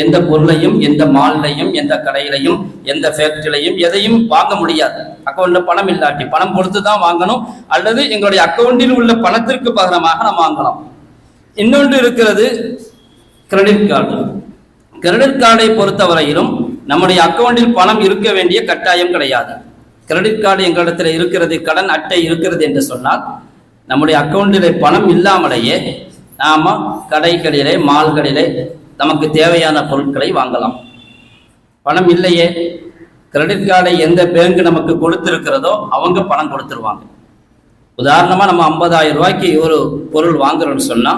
எந்த பொருளையும், எந்த மால்லையும், எந்த கடையிலையும், எந்த ஃபேக்டரியிலையும் எதையும் வாங்க முடியாது. அக்கௌண்ட்ல பணம் இல்லாட்டி பணம் கொடுத்து தான் வாங்கணும், அல்லது எங்களுடைய அக்கௌண்டில் உள்ள பணத்திற்கு பகரமாக நம்ம வாங்கலாம். இன்னொன்று இருக்கிறது கிரெடிட் கார்டு. கிரெடிட் கார்டை பொறுத்தவரையிலும் நம்முடைய அக்கௌண்டில் பணம் இருக்க வேண்டிய கட்டாயம் கிடையாது. கிரெடிட் கார்டு எங்களிடத்தில் இருக்கிறது, கடன் அட்டை இருக்கிறது என்று சொன்னால் நம்முடைய அக்கௌண்டிலே பணம் இல்லாமலேயே நாம கடைகளிலே, மால்களிலே நமக்கு தேவையான பொருட்களை வாங்கலாம். பணம் இல்லையே, கிரெடிட் கார்டை எந்த பேங்க் நமக்கு கொடுத்திருக்கிறதோ அவங்க பணம் கொடுத்துருவாங்க. உதாரணமா நம்ம 50,000 ரூபாய்க்கு ஒரு பொருள் வாங்குறோம்னு சொன்னா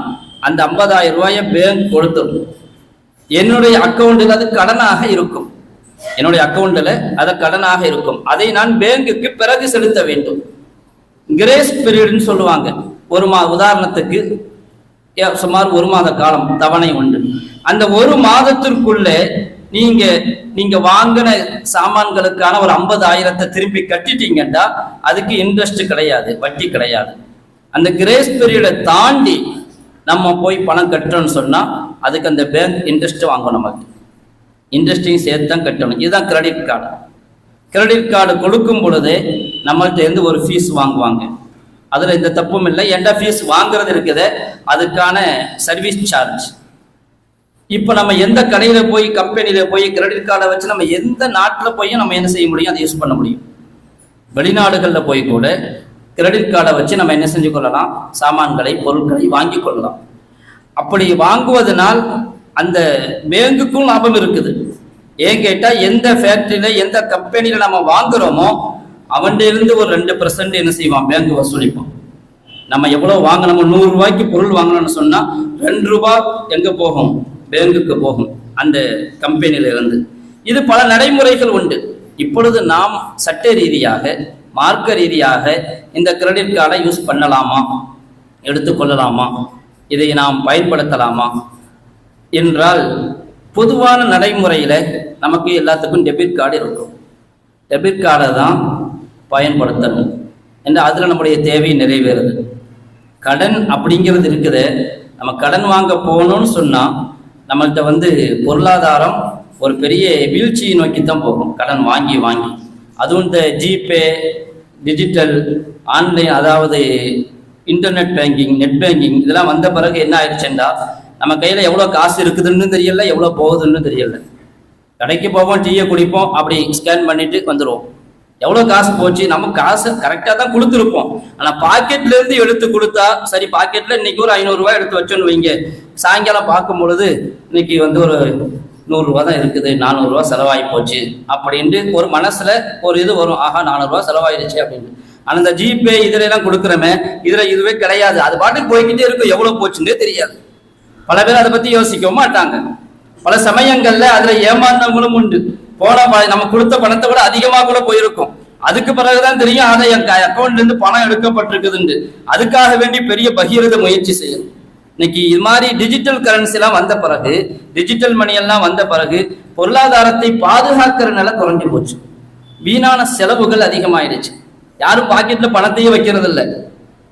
அந்த 50,000 ரூபாயை பேங்க் கொடுத்துரும். என்னுடைய அக்கௌண்டில் அது கடனாக இருக்கும். என்னுடைய அக்கௌண்ட்ல அது கடனாக இருக்கும். அதை நான் பேங்குக்கு பிறகு செலுத்த வேண்டும். கிரேஸ் பீரியட்னு சொல்லுவாங்க. உதாரணத்துக்கு சுமார் 1 மாத காலம் தவணை உண்டு. அந்த 1 மாதத்திற்குள்ளே நீங்க வாங்கின சாமான்களுக்கான ஒரு 50,000 திருப்பி கட்டிட்டீங்கன்னா அதுக்கு இன்ட்ரெஸ்ட் கிடையாது, வட்டி கிடையாது. அந்த கிரேஸ் பீரியடை தாண்டி நம்ம போய் பணம் கட்டுறோம்னு சொன்னா அதுக்கு அந்த பேங்க் இன்ட்ரெஸ்ட் வாங்கணும். நமக்கு இன்ட்ரெஸ்டையும் சேர்த்து தான் கட்டணும். இதுதான் கிரெடிட் கார்டு. கிரெடிட் கார்டு கொடுக்கும் பொழுதே நம்மள்ட்ட இருந்து ஒரு ஃபீஸ் வாங்குவாங்க. அதில் எந்த தப்பும் இல்லை. எந்த ஃபீஸ் வாங்குறது இருக்குது அதுக்கான சர்வீஸ் சார்ஜ். இப்போ நம்ம எந்த கடையில் போய், கம்பெனியில் போய் கிரெடிட் கார்டை வச்சு நம்ம எந்த நாட்டில் போய் நம்ம என்ன செய்ய முடியும், அதை யூஸ் பண்ண முடியும். வெளிநாடுகளில் போய் கூட கிரெடிட் கார்டை வச்சு நம்ம என்ன செஞ்சு கொள்ளலாம், சாமான்களை, பொருட்களை வாங்கி கொள்ளலாம். அப்படி வாங்குவதனால் அந்த பேங்குக்கும் லாபம் இருக்குது. ஏன் கேட்டா எந்த ஃபேக்டரியில, எந்த கம்பெனியில நம்ம வாங்குறோமோ அவன்கிட்ட ஒரு 2% என்ன செய்வான், பேங்க் வசூலிப்பான். நம்ம எவ்வளவு வாங்கணும், 100 ரூபாய்க்கு பொருள் வாங்கணும்னு சொன்னா 2 ரூபாய் எங்க போகும், பேங்குக்கு போகும் அந்த கம்பெனியில இருந்து. இது பல நடைமுறைகள் உண்டு. இப்பொழுது நாம் சட்ட ரீதியாக, மார்க்க ரீதியாக இந்த கிரெடிட் கார்டை யூஸ் பண்ணலாமா, எடுத்துக்கொள்ளலாமா, இதை நாம் பயன்படுத்தலாமா என்றால் பொதுவான நடைமுறையில் நமக்கு எல்லாத்துக்கும் டெபிட் கார்டு இருக்கும். டெபிட் கார்டை தான் பயன்படுத்தணும் என்று அதில் நம்முடைய தேவை நிறைவேறுது. கடன் அப்படிங்கிறது இருக்குது. நம்ம கடன் வாங்க போகணும்னு சொன்னால் நம்மள்கிட்ட பொருளாதாரம் ஒரு பெரிய வீழ்ச்சியை நோக்கி தான் போகும், கடன் வாங்கி வாங்கி. அதுவும் இந்த ஜிபே, டிஜிட்டல், ஆன்லைன், அதாவது இன்டர்நெட் பேங்கிங், நெட் பேங்கிங் இதெல்லாம் வந்த பிறகு என்ன ஆயிடுச்சுன்னா நம்ம கையில் எவ்வளோ காசு இருக்குதுன்னு தெரியல, எவ்வளோ போகுதுன்னு தெரியல. கடைக்கு போவோம், டீயை குடிப்போம், அப்படி ஸ்கேன் பண்ணிட்டு வந்துடுவோம். எவ்வளோ காசு போச்சு, நம்ம காசு கரெக்டாக தான் கொடுத்துருப்போம். ஆனால் பாக்கெட்ல இருந்து எடுத்து கொடுத்தா சரி, பாக்கெட்ல இன்னைக்கு ஒரு 500 ரூபாய் எடுத்து வச்சோன்னு வைங்க, சாயங்காலம் பார்க்கும் பொழுது இன்னைக்கு ஒரு 100 ரூபா தான் இருக்குது, 400 ரூபா செலவாகி போச்சு அப்படின்ட்டு ஒரு மனசுல ஒரு இது வரும். ஆஹா, 400 ரூபா செலவாயிடுச்சு அப்படின்னு. ஆனால் இந்த ஜிபே இதுல எல்லாம் கொடுக்குறமே, இதுல இதுவே கிடையாது. அது பாட்டுக்கு போய்கிட்டே இருக்கும், எவ்வளவு போச்சுன்னே தெரியாது. பல பேர் அதை பத்தி யோசிக்க மாட்டாங்க. பல சமயங்கள்ல அதுல ஏமாந்தவங்களும் உண்டு. போன நம்ம கொடுத்த பணத்தை விட அதிகமா கூட போயிருக்கும். அதுக்கு பிறகுதான் தெரியும் அதை என் அக்கௌண்ட்ல இருந்து பணம் எடுக்கப்பட்டிருக்குதுன்னு. அதுக்காக வேண்டி பெரிய பகிரத முயற்சி செய்யணும். இன்னைக்கு இது மாதிரி டிஜிட்டல் கரன்சி எல்லாம் வந்த பிறகு, டிஜிட்டல் மணி எல்லாம் வந்த பிறகு பொருளாதாரத்தை பாதுகாக்கிற நிலை குறைஞ்சு போச்சு. வீணான செலவுகள் அதிகமாயிடுச்சு. யாரும் பாக்கெட்ல பணத்தையே வைக்கிறது இல்லை.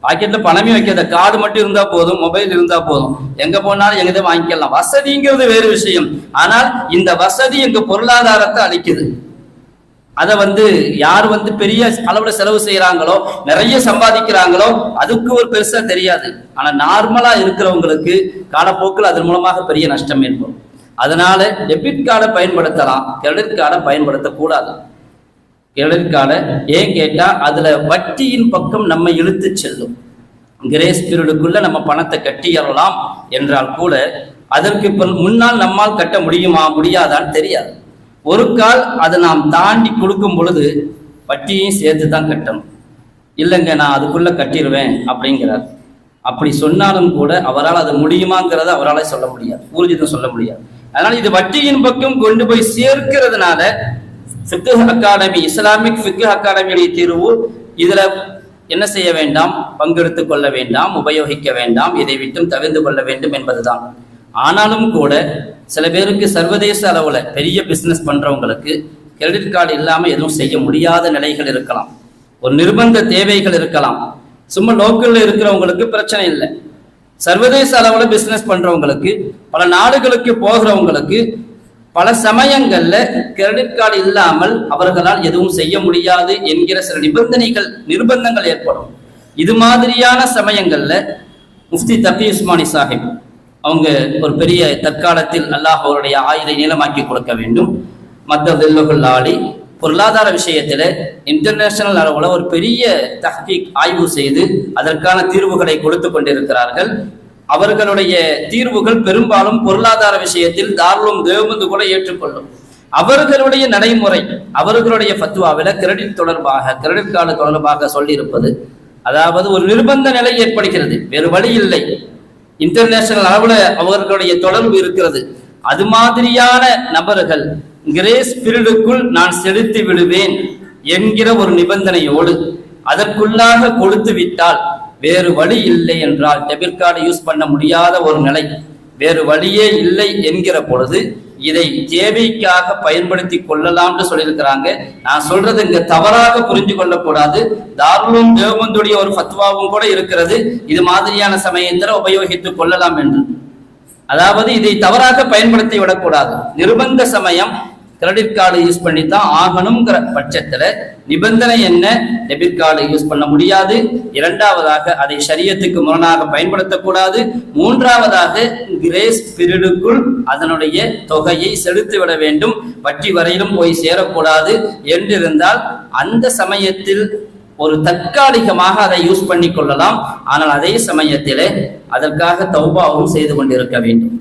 பாக்கெட்ல பணமே வைக்கிறத, கார்டு மட்டும் இருந்தா போதும், மொபைல் இருந்தா போதும், எங்க போனாலும் எங்கதே வாங்கிக்கலாம். வசதிங்கிறது வேறு விஷயம். ஆனால் இந்த வசதி எங்க பொருளாதாரத்தை அளிக்குது. அதை யார் பெரிய அளவுல செலவு செய்யறாங்களோ, நிறைய சம்பாதிக்கிறாங்களோ, அதுக்கு ஒரு பெருசா தெரியாது. ஆனா நார்மலா இருக்கிறவங்களுக்கு காலப்போக்கில் அதன் மூலமாக பெரிய நஷ்டம் ஏற்படும். அதனால டெபிட் கார்டை பயன்படுத்தலாம், கிரெடிட் கார்டை பயன்படுத்தக்கூடாது. கிரெடிட் கார்டை ஏன் கேட்டா அதுல வட்டியின் பக்கம் நம்ம இழுத்து செல்லும். கிரேஸ் பீரியடுக்குள்ள நம்ம பணத்தை கட்டிடலாம் என்றால் கூட அதற்கு முன்னால் நம்மால் கட்ட முடியுமா முடியாதான்னு தெரியாது. ஒரு கால் அதை நாம் தாண்டி கொடுக்கும் பொழுது வட்டியையும் சேர்த்து தான் கட்டணும். இல்லைங்க நான் அதுக்குள்ள கட்டிடுவேன் அப்படிங்கிறார். அப்படி சொன்னாலும் கூட அவரால் அது முடியுமாங்கிறத அவரால் சொல்ல முடியாது, ஊர்ஜிதம் சொல்ல முடியாது. அதனால இது வட்டியின் பக்கம் கொண்டு போய் சேர்க்கிறதுனால ஃபிக்ஹ் அகாடமி, இஸ்லாமிக் ஃபிக்ஹ் அகாடமியுடைய தீர்வு இதுல என்ன செய்ய வேண்டாம், பங்கெடுத்துக் கொள்ள வேண்டாம், உபயோகிக்க வேண்டாம், இதை விட்டும் தவிர்த்து கொள்ள வேண்டும் என்பதுதான். ஆனாலும் கூட சில பேருக்கு சர்வதேச அளவுல பெரிய பிசினஸ் பண்றவங்களுக்கு கிரெடிட் கார்டு இல்லாம எதுவும் செய்ய முடியாத நிலைகள் இருக்கலாம், ஒரு நிர்பந்த தேவைகள் இருக்கலாம். சும்மா லோக்கல்ல இருக்கிறவங்களுக்கு பிரச்சனை இல்லை. சர்வதேச அளவுல பிசினஸ் பண்றவங்களுக்கு, பல நாடுகளுக்கு போகிறவங்களுக்கு பல சமயங்கள்ல கிரெடிட் கார்டு இல்லாமல் அவர்களால் எதுவும் செய்ய முடியாது என்கிற சில நிர்பந்தங்கள் ஏற்படும். இது மாதிரியான சமயங்கள்ல முஃப்தி தகி உஸ்மானி சாஹிப் அவங்க ஒரு பெரிய தற்காலத்தில் அல்லாஹ் அவருடைய ஆயுளை நீளமாக்கி கொடுக்க வேண்டும். மத்ததுல்லாலி பொருளாதார விஷயத்துல இன்டர்நேஷனல் அளவுல ஒரு பெரிய தஹ்கீக் ஆய்வு செய்து அதற்கான தீர்வுகளை கொடுத்து கொண்டிருக்கிறார்கள். அவர்களுடைய தீர்வுகள் பெரும்பாலும் பொருளாதார விஷயத்தில் தாருலும் தேவபந்து கூட ஏற்றுக்கொள்ளும். அவர்களுடைய நடைமுறை, அவர்களுடைய ஃபத்வாவில கிரெடிட் கார்டு தொடர்பாக சொல்லியிருப்பது, அதாவது ஒரு நிர்பந்த நிலை ஏற்படுகிறது, வேறு வழி இல்லை, இன்டர்நேஷனல் அளவுல அவர்களுடைய தொடர்பு இருக்கிறது. அது மாதிரியான நபர்கள் கிரேஸ் பீரியடுக்குள் நான் செலுத்தி விடுவேன் என்கிற ஒரு நிபந்தனையோடு அதற்குள்ளாக கொடுத்து விட்டால் வேறு வழி இல்லை என்றால், டெபிட் கார்டு யூஸ் பண்ண முடியாத ஒரு நிலை, வேறு வழியே இல்லை என்கிற பொழுது இதை தேவைக்காக பயன்படுத்தி கொள்ளலாம்னு சொல்லியிருக்கிறாங்க. நான் சொல்றது இங்க தவறாக புரிஞ்சு கொள்ளக்கூடாது. தாருலும் தேவபந்துடைய ஒரு ஃபத்வாவும் கூட இருக்கிறது, இது மாதிரியான சமயத்தில் உபயோகித்துக் கொள்ளலாம் என்று. அதாவது இதை தவறாக பயன்படுத்தி விடக்கூடாது. நிர்பந்த சமயம் கிரெடிட் கார்டு யூஸ் பண்ணி தான் ஆகணுங்கிற பட்சத்துல நிபந்தனை என்ன, டெபிட் கார்டு யூஸ் பண்ண முடியாது. இரண்டாவதாக அதை ஷரியத்துக்கு முரணாக பயன்படுத்தக்கூடாது. மூன்றாவதாக கிரேஸ் பீரியடுக்குள் அதனுடைய தொகையை செலுத்தி விட வேண்டும், வட்டி வரையிலும் போய் சேரக்கூடாது என்றிருந்தால் அந்த சமயத்தில் ஒரு தற்காலிகமாக அதை யூஸ் பண்ணி கொள்ளலாம். ஆனால் அதே சமயத்திலே அதற்காக தௌபாவும் செய்து கொண்டிருக்க வேண்டும்.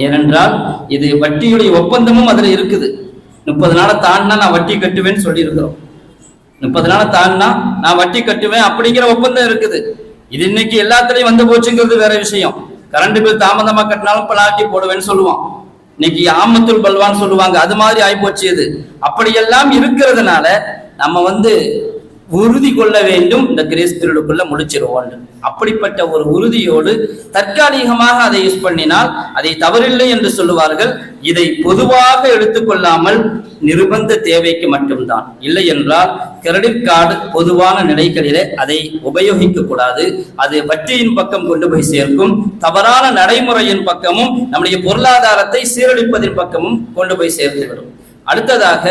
ஏனென்றால் இது வட்டியுடைய ஒப்பந்தமும் அதுல இருக்குது. 30 நாளை தாண்டினா நான் வட்டி கட்டுவேன்னு சொல்லி இருக்கிறோம். 30 நாளை தாண்டினா நான் வட்டி கட்டுவேன் அப்படிங்கிற ஒப்பந்தம் இருக்குது. இது இன்னைக்கு எல்லாத்துலயும் வந்து போச்சுங்கிறது வேற விஷயம். கரண்ட் பில் தாமதமா கட்டினாலும் பலாட்டி போடுவேன்னு சொல்லுவான். இன்னைக்கு ஆமத்துல் பல்வான்னு சொல்லுவாங்க, அது மாதிரி ஆயிப்போச்சு. இது அப்படியெல்லாம் இருக்கிறதுனால நம்ம உறுதி கொள்ள வேண்டும், இந்த கிரேஸ் பீரியடுக்குள்ள முடிச்சிருவோம். அப்படிப்பட்ட ஒரு உறுதியோடு தற்காலிகமாக அதை யூஸ் பண்ணினால் அதை தவறில்லை என்று சொல்லுவார்கள். இதை பொதுவாக எடுத்துக்கொள்ளாமல் நிர்பந்த தேவைக்கு மட்டும்தான். இல்லை என்றால் கிரெடிட் கார்டு பொதுவான நிலைகளிலே அதை உபயோகிக்க கூடாது. அது வட்டியின் பக்கம் கொண்டு போய் சேர்க்கும், தவறான நடைமுறையின் பக்கமும் நம்முடைய பொருளாதாரத்தை சீரழிப்பதின் பக்கமும் கொண்டு போய் சேர்த்துவிடும். அடுத்ததாக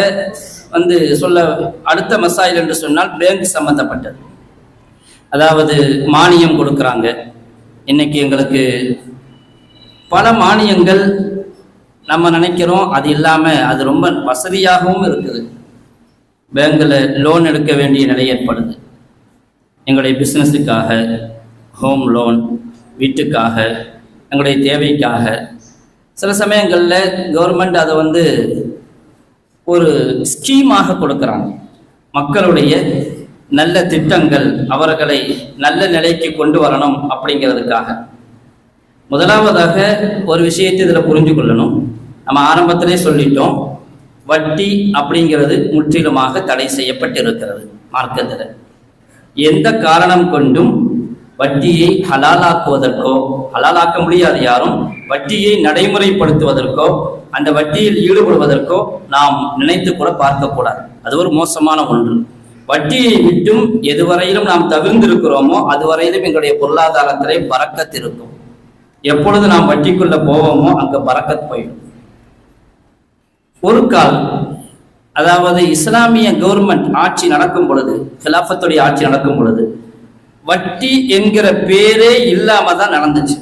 சொல்ல அடுத்த மசாயில் என்று சொன்னால் பேங்க் சம்பந்தப்பட்டது. அதாவது மானியம் கொடுக்குறாங்க. இன்னைக்கு எங்களுக்கு பல மானியங்கள் நம்ம நினைக்கிறோம், அது இல்லாம அது ரொம்ப வசதியாகவும் இருக்குது. பேங்க்ல லோன் எடுக்க வேண்டிய நிலை ஏற்படுது. எங்களுடைய பிஸ்னஸுக்காக, ஹோம் லோன், வீட்டுக்காக, எங்களுடைய தேவைக்காக. சில சமயங்களில் கவர்மெண்ட் அதை ஒரு ஸ்கீமாக கொடுக்குறாங்க. மக்களுடைய நல்ல திட்டங்கள் அவர்களை நல்ல நிலைக்கு கொண்டு வரணும் அப்படிங்கிறதுக்காக. முதலாவதாக ஒரு விஷயத்தை இதில் புரிஞ்சு கொள்ளணும். நம்ம ஆரம்பத்திலே சொல்லிட்டோம், வட்டி அப்படிங்கிறது முற்றிலுமாக தடை செய்யப்பட்டிருக்கிறது மார்க்கத்தில். எந்த காரணம் கொண்டும் வட்டியை ஹலாலாக்குவதற்கோ, ஹலாலாக்க முடியாது யாரும், வட்டியை நடைமுறைப்படுத்துவதற்கோ அந்த வட்டியில் ஈடுபடுவதற்கோ நாம் நினைத்து கூட பார்க்கக்கூடாது. அது ஒரு மோசமான ஒன்று. வட்டியை விட்டும் எதுவரையிலும் நாம் தவிர்ந்திருக்கிறோமோ அதுவரையிலும் எங்களுடைய பொருளாதாரத்திலே பரக்கத் இருக்கும். எப்பொழுது நாம் வட்டிக்குள்ள போவோமோ அங்க பரக்கத் போயிடும். ஒரு கால், அதாவது இஸ்லாமிய கவர்மெண்ட் ஆட்சி நடக்கும் பொழுது, கிலாஃபத்துடைய ஆட்சி நடக்கும் பொழுது வட்டி என்கிற பேரே இல்லாம தான் நடந்துச்சு.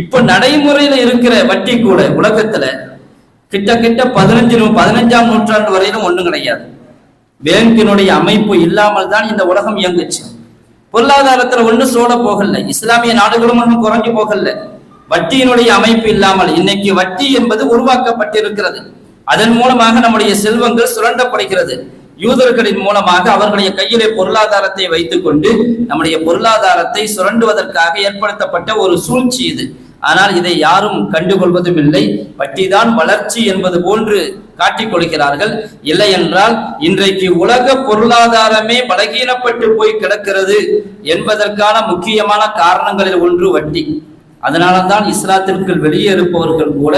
இப்ப நடைமுறையில இருக்கிற வட்டி கூட உலகத்துல கிட்ட 15ஆம் நூற்றாண்டு வரையிலும் ஒண்ணும் கிடையாது. பேங்கினுடைய அமைப்பு இல்லாமல் தான் இந்த உலகம் இயங்குச்சு. பொருளாதாரத்துல ஒன்றும் சோழ போகல, இஸ்லாமிய நாடுகளும் ஒன்றும் குறைஞ்சு போகல. வட்டியினுடைய அமைப்பு இல்லாமல் இன்னைக்கு வட்டி என்பது உருவாக்கப்பட்டிருக்கிறது. அதன் மூலமாக நம்முடைய செல்வங்கள் சுரண்டப்படுகிறது. யூதர்களின் மூலமாக அவர்களுடைய கையிலே பொருளாதாரத்தை வைத்துக் கொண்டு நம்முடைய பொருளாதாரத்தை சுரண்டுவதற்காக ஏற்படுத்தப்பட்ட ஒரு சூழ்ச்சி இது. ஆனால் இதை யாரும் கண்டுகொள்வதும் இல்லை. வட்டிதான் வளர்ச்சி என்பது போன்று காட்டிக் கொள்கிறார்கள். இல்லை என்றால் இன்றைக்கு உலக பொருளாதாரமே பலகீனப்பட்டு போய் கிடக்கிறது என்பதற்கான முக்கியமான காரணங்களில் ஒன்று வட்டி. அதனால்தான் இஸ்லாத்திற்கு வெளியே இருப்பவர்கள் கூட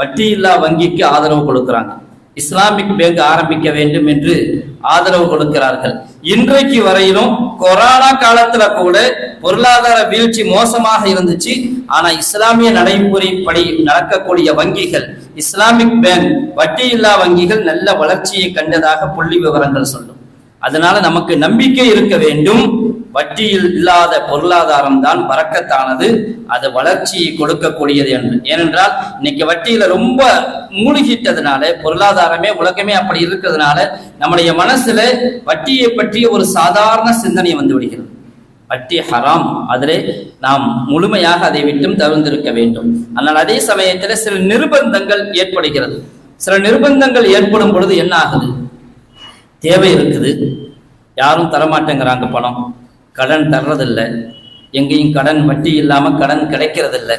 வட்டி இல்லா வங்கிக்கு ஆதரவு கொடுக்கிறாங்க. இஸ்லாமிக் பேங்க் ஆரம்பிக்க வேண்டும் என்று ஆதரவு கொடுக்கிறார்கள். இன்றைக்கு வரையிலும் கொரோனா காலத்துல கூட பொருளாதார வீழ்ச்சி மோசமாக இருந்துச்சு. ஆனா இஸ்லாமிய நடைமுறைப்படி நடக்கக்கூடிய வங்கிகள், இஸ்லாமிக் பேங்க், வட்டி இல்லா வங்கிகள் நல்ல வளர்ச்சியை கண்டதாக புள்ளி விவரங்கள் சொல்லும். அதனால நமக்கு நம்பிக்கை இருக்க வேண்டும். வட்டியில் இல்லாத பொருளாதாரம் தான் பரக்கத்தானது, அது வளர்ச்சியை கொடுக்கக்கூடியது என்று. ஏனென்றால் இன்னைக்கு வட்டியில ரொம்ப மூழ்கிட்டதுனால, பொருளாதாரமே உலகமே அப்படி இருக்கிறதுனால நம்முடைய மனசுல வட்டியை பற்றிய ஒரு சாதாரண சிந்தனை வந்து விடுகிறது. வட்டி ஹராம், அதிலே நாம் முழுமையாக அதை விட்டும் தவிர்த்திருக்க வேண்டும். ஆனால் அதே சமயத்தில் சில நிர்பந்தங்கள் ஏற்படுகிறது. சில நிர்பந்தங்கள் ஏற்படும் பொழுது என்ன ஆகுது? தேவை இருக்குது, யாரும் தரமாட்டேங்கிறாங்க, பணம் கடன் தர்றதில்லை, எங்கேயும் கடன் வட்டி இல்லாம கடன் கிடைக்கிறதில்லை.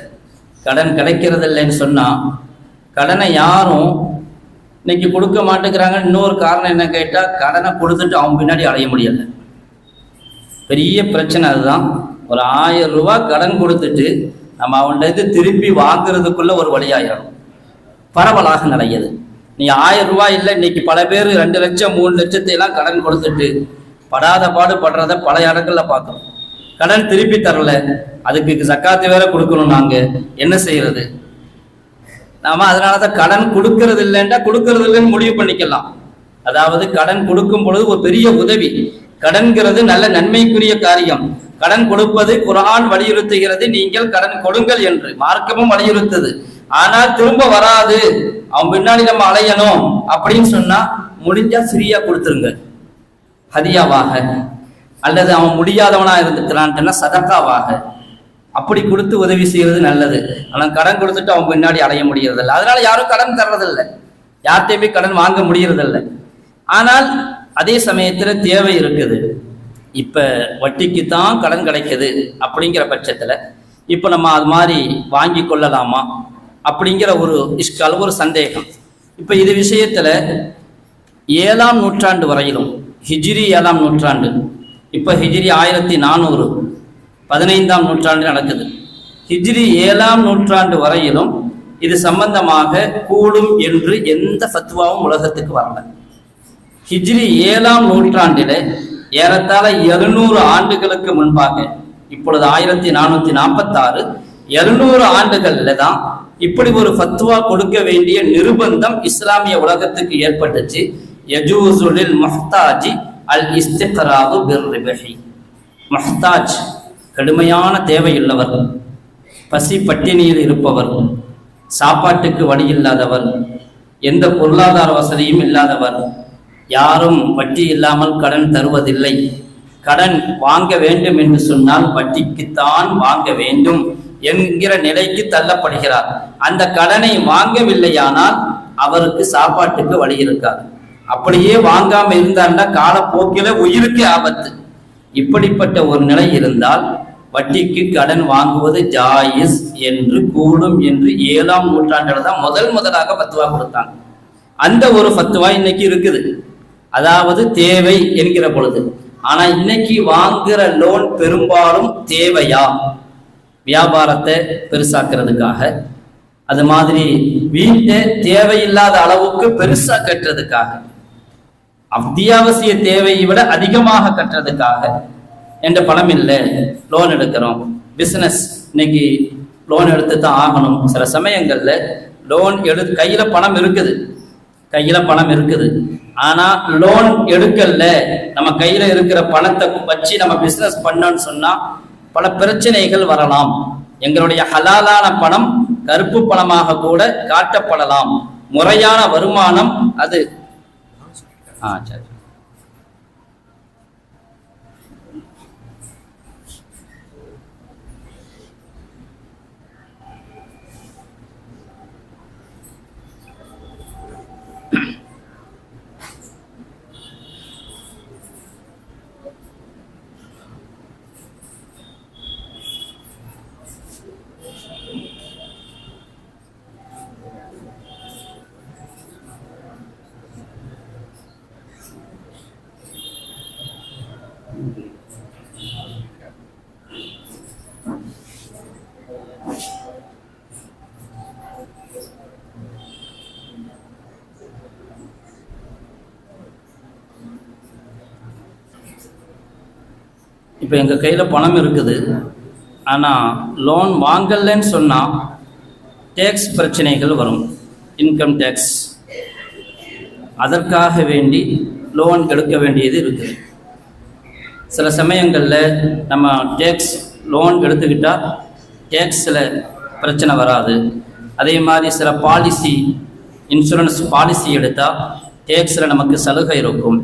கடன் கிடைக்கிறதில்லைன்னு சொன்னா கடனை யாரும் இன்னைக்கு கொடுக்க மாட்டேங்கிறாங்க. இன்னொரு காரணம் என்ன கேட்டா, கடனை கொடுத்துட்டு அவன் பின்னாடி அடைய முடியல. பெரிய பிரச்சனை அதுதான். ஒரு 1000 ரூபாய் கடன் கொடுத்துட்டு நம்ம அவன்கிட்ட திருப்பி வாங்குறதுக்குள்ள ஒரு வழியாயிரும். பரவலாக நடக்குது. நீ 1000 ரூபாய் இல்லை, இன்னைக்கு பல பேர் 2 லட்சம் 3 லட்சத்தை எல்லாம் கடன் கொடுத்துட்டு படாத பாடு படுறத பல இடங்கள்ல பார்க்கணும். கடன் திருப்பி தரல, அதுக்கு சக்காத்து வேற கொடுக்கணும். நாங்க என்ன செய்யறது? நாம அதனாலதான் கடன் கொடுக்கறது இல்லைன்னா கொடுக்கறது இல்லைன்னு முடிவு பண்ணிக்கலாம். அதாவது கடன் கொடுக்கும் பொழுது ஒரு பெரிய உதவி. கடன்கிறது நல்ல நன்மைக்குரிய காரியம். கடன் கொடுப்பது குர்ஆன் வலியுறுத்துகிறது, நீங்கள் கடன் கொடுங்கள் என்று. மார்க்கமும் வலியுறுத்துது. ஆனால் திரும்ப வராது, அவன் பின்னாடி நம்ம அலையணும் அப்படின்னு சொன்னா முடிஞ்சா ஃப்ரீயா கொடுத்துருங்க, ஹதியாவாக. அல்லது அவன் முடியாதவனா இருந்துக்கிறான்ட்டுன்னா சதக்காவாக அப்படி கொடுத்து உதவி செய்யறது நல்லது. ஆனால் கடன் கொடுத்துட்டு அவன் பின்னாடி அடைய முடியறதில்லை. அதனால யாரும் கடன் தர்றதில்லை, யார்கிட்டையுமே கடன் வாங்க முடியறதில்லை. ஆனால் அதே சமயத்துல தேவை இருக்குது. இப்ப வட்டிக்கு தான் கடன் கிடைக்குது அப்படிங்கிற பட்சத்துல இப்ப நம்ம அது மாதிரி வாங்கி கொள்ளலாமா அப்படிங்கிற ஒரு இஷ்கால், ஒரு சந்தேகம். இப்ப இது விஷயத்துல 7ஆம் நூற்றாண்டு வரையிலும், ஹிஜ்ரி 7ஆம் நூற்றாண்டு, இப்ப ஹிஜ்ரி 1400, 15ஆம் நூற்றாண்டு நடக்குது. ஹிஜ்ரி 7ஆம் நூற்றாண்டு வரையிலும் இது சம்பந்தமாக கூடும் என்று எந்த ஃபத்வாவும் உலகத்துக்கு வரல. ஹிஜ்ரி 7ஆம் நூற்றாண்டில ஏறத்தாழ 700 ஆண்டுகளுக்கு முன்பாக, இப்பொழுது 1446, 700 ஆண்டுகள்ல தான் இப்படி ஒரு ஃபத்வா கொடுக்க வேண்டிய நிர்பந்தம் இஸ்லாமிய உலகத்துக்கு ஏற்பட்டுச்சு. யஜூஸு லில் முஹ்தாஜி அல் இஸ்திக்ராது பிர்ரிபஹி. முஹ்தாஜ் கடுமையான தேவையுள்ளவர், பசி பட்டினியில் இருப்பவர், சாப்பாட்டுக்கு வழி இல்லாதவர், எந்த பொருளாதார வசதியும் இல்லாதவர், யாரும் வட்டி இல்லாமல் கடன் தருவதில்லை. கடன் வாங்க வேண்டும் என்று சொன்னால் வட்டிக்குத்தான் வாங்க வேண்டும் என்கிற நிலைக்கு தள்ளப்படுகிறார். அந்த கடனை வாங்கவில்லையானால் அவருக்கு சாப்பாட்டுக்கு வழி இருக்காது. அப்படியே வாங்காம இருந்தான்னா காலப்போக்கில உயிருக்கு ஆபத்து. இப்படிப்பட்ட ஒரு நிலை இருந்தால் வட்டிக்கு கடன் வாங்குவது ஜாயிஸ் என்று கூடும் என்று 7ஆம் நூற்றாண்டில் தான் முதலாக ஃபத்வா கொடுத்தாங்க. அந்த ஒரு ஃபத்வா இன்னைக்கு இருக்குது. அதாவது தேவை என்கிற பொழுது. ஆனா இன்னைக்கு வாங்குற லோன் பெரும்பாலும் தேவையா? வியாபாரத்தை பெருசாக்குறதுக்காக, அது மாதிரி வீட்டை தேவையில்லாத அளவுக்கு பெருசா கட்டுறதுக்காக. அத்தியாவசிய தேவையை விட அதிகமாக கட்டுறதுக்காக என்ற பணம் இல்லை, லோன் எடுக்கிறோம். பிசினஸ் இன்னைக்கு லோன் எடுத்து தான் ஆகணும். சில சமயங்கள்ல லோன் கையில பணம் இருக்குது, ஆனா லோன் எடுக்கல. நம்ம கையில இருக்கிற பணத்தை வச்சு நம்ம பிசினஸ் பண்ணோம்னு சொன்னா பல பிரச்சனைகள் வரலாம். எங்களுடைய ஹலாலான பணம் கருப்பு பணமாக கூட காட்டப்படலாம். முறையான வருமானம் அது. சரி. இப்போ எங்கள் கையில் பணம் இருக்குது, ஆனால் லோன் வாங்கலன்னு சொன்னால் டேக்ஸ் பிரச்சனைகள் வரும், இன்கம் டேக்ஸ். அதற்காக வேண்டி லோன் எடுக்க வேண்டியது இருக்குது. சில சமயங்களில் நம்ம டேக்ஸ் லோன் எடுத்துக்கிட்டால் டேக்ஸில் பிரச்சனை வராது. அதே மாதிரி சில பாலிசி, இன்சூரன்ஸ் பாலிசி எடுத்தால் டேக்ஸில் நமக்கு சலுகை இருக்கும்.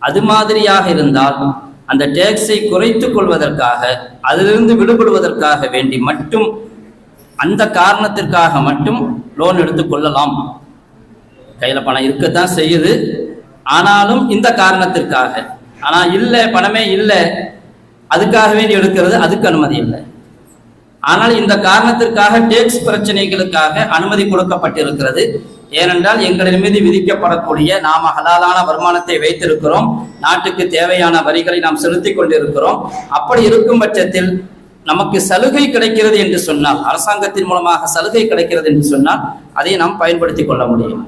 அது மாதிரியாக இருந்தால் அந்த டேக்ஸை குறைத்து கொள்வதற்காக, அதிலிருந்து விடுபடுவதற்காக வேண்டி மட்டும், அந்த காரணத்திற்காக மட்டும் லோன் எடுத்துக்கொள்ளலாம். கையில் பணம் இருக்கத்தான் செய்யுது, ஆனாலும் இந்த காரணத்திற்காக. ஆனால் இல்லை, பணமே இல்லை, அதுக்காக வேண்டி எடுக்கிறது, அதுக்கு அனுமதி இல்லை. ஆனால் இந்த காரணத்திற்காக டேக்ஸ் பிரச்சனைகளுக்காக அனுமதி கொடுக்கப்பட்டிருக்கிறது. ஏனென்றால் எங்களின் மீது விதிக்கப்படக்கூடிய, நாம ஹலாலான வருமானத்தை வைத்திருக்கிறோம், நாட்டுக்கு தேவையான வரிகளை நாம் செலுத்தி கொண்டிருக்கிறோம். அப்படி இருக்கும் பட்சத்தில் நமக்கு சலுகை கிடைக்கிறது என்று சொன்னால், அரசாங்கத்தின் மூலமாக சலுகை கிடைக்கிறது என்று சொன்னால் அதை நாம் பயன்படுத்தி கொள்ள முடியும்.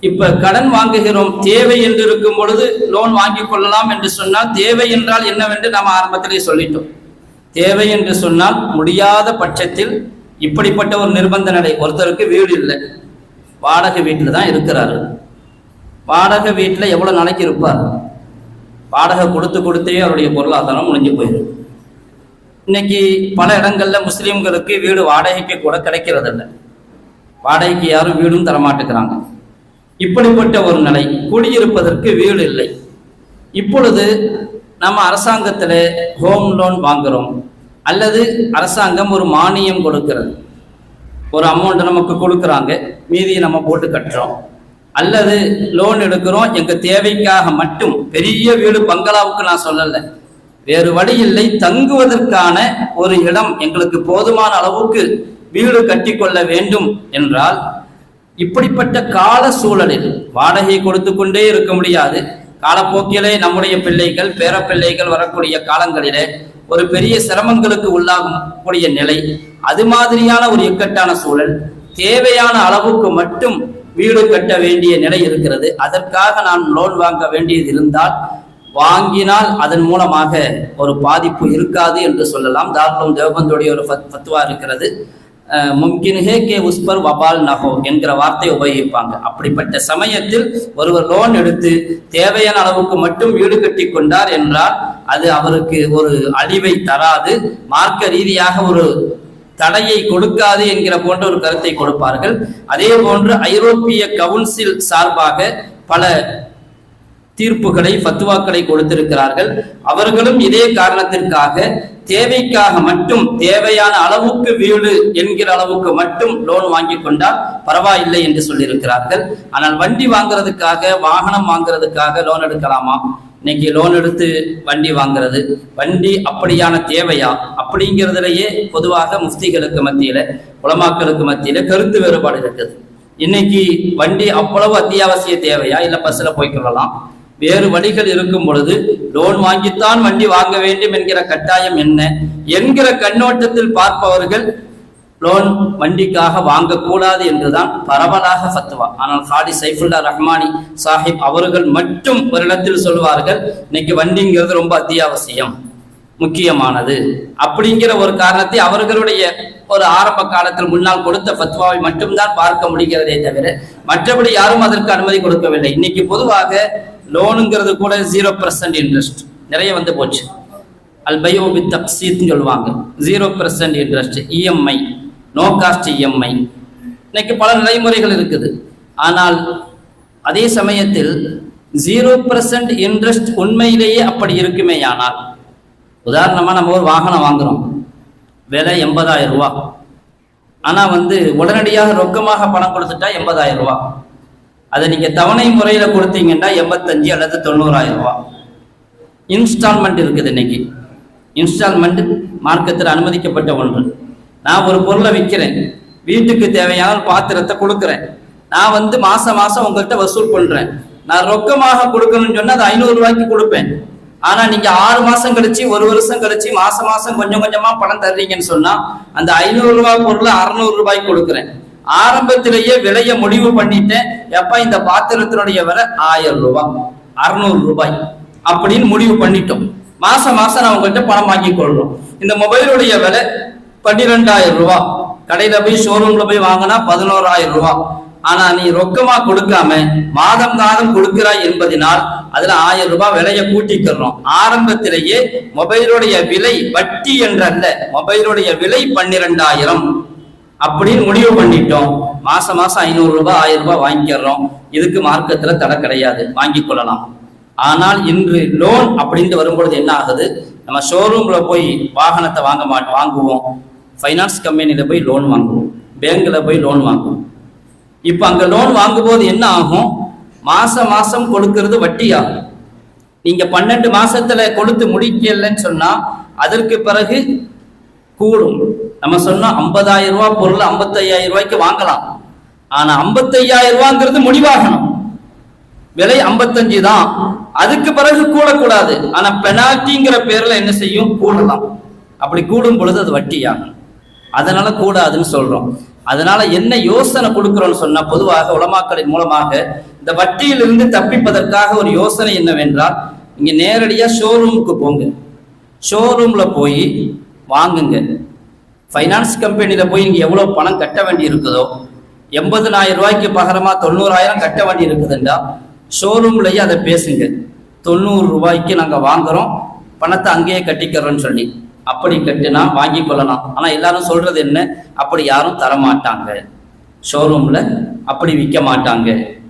இப்ப கடன் வாங்குகிறோம், தேவை என்று இருக்கும் பொழுது லோன் வாங்கிக் கொள்ளலாம் என்று சொன்னால், தேவை என்றால் என்னவென்று நாம் ஆரம்பத்திலே சொல்லிட்டோம். தேவை என்று சொன்னால் முடியாத பட்சத்தில், இப்படிப்பட்ட ஒரு நிர்பந்த நிலை, ஒருத்தருக்கு வீடு இல்லை, வாடகை வீட்டில் தான் இருக்கிறாரு. வாடகை வீட்டில் எவ்வளோ நாளைக்கு இருப்பார்? வாடகை கொடுத்தே அவருடைய பொருளாதாரம் முடிஞ்சு போயிடும். இன்னைக்கு பல இடங்கள்ல முஸ்லீம்களுக்கு வீடு வாடகைக்கு கூட கிடைக்கிறது இல்லை, வாடகைக்கு யாரும் வீடும் தரமாட்டுக்கிறாங்க. இப்படிப்பட்ட ஒரு நிலை, குடியிருப்பதற்கு வீடு இல்லை. இப்பொழுது நம்ம அரசாங்கத்தில் ஹோம் லோன் வாங்குறோம், அல்லது அரசாங்கம் ஒரு மானியம் கொடுக்கிறது, ஒரு அமௌண்ட் நமக்கு கொடுக்குறாங்க, மீதியை நம்ம போட்டு கட்டுறோம். அல்லது லோன் எடுக்கிறோம் எங்கள் தேவைக்காக மட்டும், பெரிய வீடு பங்களாவுக்கு நான் சொல்லலை, வேறு வழி இல்லை, தங்குவதற்கான ஒரு இடம் எங்களுக்கு போதுமான அளவுக்கு வீடு கட்டி கொள்ள வேண்டும் என்றால், இப்படிப்பட்ட கால சூழலில் வாடகை கொடுத்து கொண்டே இருக்க முடியாது. காலப்போக்கிலே நம்முடைய பிள்ளைகள், பேரப்பிள்ளைகள் வரக்கூடிய காலங்களிலே ஒரு பெரிய சிரமங்களுக்கு உள்ளாகும் கூடிய நிலை, அது மாதிரியான ஒரு இக்கட்டான சூழல், தேவையான அளவுக்கு மட்டும் வீடு கட்ட வேண்டிய நிலை இருக்கிறது. அதற்காக நான் லோன் வாங்க வேண்டியது இருந்தால், வாங்கினால் அதன் மூலமாக ஒரு பாதிப்பு இருக்காது என்று சொல்லலாம். தாருல் தேவபந்துடைய ஒரு ஃபத்வா இருக்கிறது, மும்கின் ஹே கே உஸ்பர் வபால் நஹோ என்கிற வார்த்தையை உபயோகிப்பாங்க. அப்படிப்பட்ட சமயத்தில் ஒருவர் லோன் எடுத்து தேவையான அளவுக்கு மட்டும் வீடு கட்டி கொண்டார் என்றால் அது அவருக்கு ஒரு அழிவை தராது, மார்க்க ரீதியாக ஒரு தடையை கொடுக்காது என்கிற போன்ற ஒரு கருத்தை கொடுப்பார்கள். அதே போன்று ஐரோப்பிய கவுன்சில் சார்பாக பல தீர்ப்புகளை, ஃபத்வாக்களை கொடுத்திருக்கிறார்கள். அவர்களும் இதே காரணத்திற்காக தேவைக்காக மட்டும், தேவையான அளவுக்கு வீடு என்கிற அளவுக்கு மட்டும் லோன் வாங்கி கொண்டால் பரவாயில்லை என்று சொல்லியிருக்கிறார்கள். ஆனால் வண்டி வாங்குறதுக்காக, வாகனம் வாங்குறதுக்காக லோன் எடுக்கலாமா? இன்னைக்கு லோன் எடுத்து வண்டி வாங்குறது, வண்டி அப்படியான தேவையா அப்படிங்கிறதுலையே பொதுவாக முஃப்திகளுக்கு மத்தியில, உலமாக்களுக்கு மத்தியில கருத்து வேறுபாடு இருக்குது. இன்னைக்கு வண்டி அவ்வளவு அத்தியாவசிய தேவையா, இல்ல பஸ்ல போய்க்கொள்ளலாம், வேறு வழிகள் இருக்கும் பொழுது லோன் வாங்கித்தான் வண்டி வாங்க வேண்டும் என்கிற கட்டாயம் என்ன என்கிற கண்ணோட்டத்தில் பார்ப்பவர்கள் லோன் வண்டிக்காக வாங்கக்கூடாது என்றுதான் பரவலாக ஃபத்வா. ஆனால் காடி சைஃபுல்லா ரஹ்மானி சாஹிப் அவர்கள் மட்டும் ஒரு இடத்தில் சொல்வார்கள், இன்னைக்கு வண்டிங்கிறது ரொம்ப அத்தியாவசியம், முக்கியமானது அப்படிங்கிற ஒரு காரணத்தை அவர்களுடைய ஒரு ஆரம்ப காலத்தில் முன்னால் கொடுத்த ஃபத்வாவை மட்டும்தான் பார்க்க முடிகிறதே தவிர மற்றபடி யாரும் அதற்கு அனுமதி கொடுக்கவில்லை. இன்னைக்கு பொதுவாக லோனுங்கிறது கூட 0% இன்ட்ரெஸ்ட் நிறைய வந்து போச்சு. அல்பையோ வித் தக்சீத்னு சொல்லுவாங்க, 0% interest, EMI, no cost EMI. இன்னைக்கு பல நடைமுறைகள் இருக்குது. ஆனால் அதே சமயத்தில் 0% இன்ட்ரெஸ்ட் உண்மையிலேயே அப்படி இருக்குமே. ஆனால் உதாரணமாக நம்ம ஒரு வாகனம் வாங்குறோம், விலை 80,000 ரூபா. ஆனால் உடனடியாக ரொக்கமாக பணம் கொடுத்துட்டா 80,000 ரூபா. அதை நீங்கள் தவணை முறையில் கொடுத்தீங்கன்னா 85 அல்லது 90,000 ரூபா. இன்ஸ்டால்மெண்ட் இருக்குது. இன்னைக்கு இன்ஸ்டால்மெண்ட் மார்க்கத்தில் அனுமதிக்கப்பட்ட ஒன்று. நான் ஒரு பொருளை விற்கிறேன், வீட்டுக்கு தேவையான பாத்திரத்தை கொடுக்குறேன், நான் மாசம் மாசம் உங்கள்கிட்ட வசூல் பண்றேன். நான் ரொக்கமாக கொடுக்கணும்னு சொன்னா அது 500 ரூபாய்க்கு கொடுப்பேன். ஆனா நீங்க 6 மாசம் கழிச்சு, 1 வருஷம் கழிச்சு மாசம் மாசம் கொஞ்சம் கொஞ்சமா பணம் தர்றீங்கன்னு சொன்னா அந்த 500 ரூபாய் பொருளை 600 ரூபாய்க்கு கொடுக்குறேன். ஆரம்பத்திலேயே விலையை முடிவு பண்ணிட்டேன், எப்ப இந்த பாத்திரத்தினுடைய விலை 1000 ரூபாய், 600 ரூபாய் அப்படின்னு முடிவு பண்ணிட்டோம். மாசம் மாசம் நான் உங்கள்கிட்ட பணம் வாங்கி கொள்றோம். இந்த மொபைலுடைய விலை 12,000 ரூபாய், கடையில போய் ஷோரூம்ல போய் வாங்கினா 11,000 ரூபாய். ஆனா நீ ரொக்கமா கொடுக்காம மாதம் மாதம் கொடுக்கிறாய் என்பதனால் அதுல 1000 ரூபாய் விலையை கூட்டிக்கிறோம். ஆரம்பத்திலேயே மொபைலுடைய விலை வட்டி என்றல்ல, மொபைலுடைய விலை 12,000 அப்படின்னு முடிவு பண்ணிட்டோம். மாசம் மாசம் 500 ரூபாய் 1000 ரூபாய் வாங்கிக்கிறோம். இதுக்கு மார்க்கத்துல தடை கிடையாது, வாங்கி கொள்ளலாம். ஆனால் இன்று லோன் அப்படின்ட்டு வரும்பொழுது என்ன ஆகுது, நம்ம ஷோரூம்ல போய் வாகனத்தை வாங்குவோம், ஃபைனான்ஸ் கம்பெனியில போய் லோன் வாங்குவோம், பேங்க்ல போய் லோன் வாங்குவோம். இப்ப அங்க லோன் வாங்கும்போது என்ன ஆகும், மாசம் மாசம் கொடுக்கிறது வட்டி ஆகும். நீங்க 12 மாசத்துல கொடுத்து முடிக்கலன்னு சொன்னா அதற்கு பிறகு கூடும். நம்ம சொன்னோம் 50,000 ரூபாய் பொருள் 55,000 ரூபாய்க்கு வாங்கலாம். ஆனா 55,000 ரூபாங்கிறது முடிவாகணும், விலை 55 தான். அதுக்கு பிறகு கூடக்கூடாது. ஆனா பெனால்டிங்கிற பேர்ல என்ன செய்யும், கூடலாம். அப்படி கூடும் பொழுது அது வட்டியாகும். அதனால கூடாதுன்னு சொல்றோம். அதனால என்ன யோசனை கொடுக்கிறோம்னு சொன்னா, பொதுவாக உலமாக்களின் மூலமாக இந்த வட்டியிலிருந்து தப்பிப்பதற்காக ஒரு யோசனை என்னவென்றால், இங்க நேரடியா ஷோரூமுக்கு போங்க, ஷோரூம்ல போய் வாங்குங்க. ஃபைனான்ஸ் கம்பெனியில போய் நீங்க எவ்வளவு பணம் கட்ட வேண்டி இருக்குதோ, 80,000 ரூபாய்க்கு பகரமா 90,000 கட்ட வேண்டி இருக்குதுண்டா ஷோரூம்லயே அதை பேசுங்க. 90 ரூபாய்க்கு நாங்க வாங்குறோம், பணத்தை அங்கேயே கட்டிக்கிறோம்னு சொல்லி அப்படி கட்டினா வாங்கி கொள்ளலாம். ஆனா எல்லாரும் சொல்றது என்ன, அப்படி யாரும் தரமாட்டாங்க, ஷோரூம்ல அப்படி விற்க மாட்டாங்க,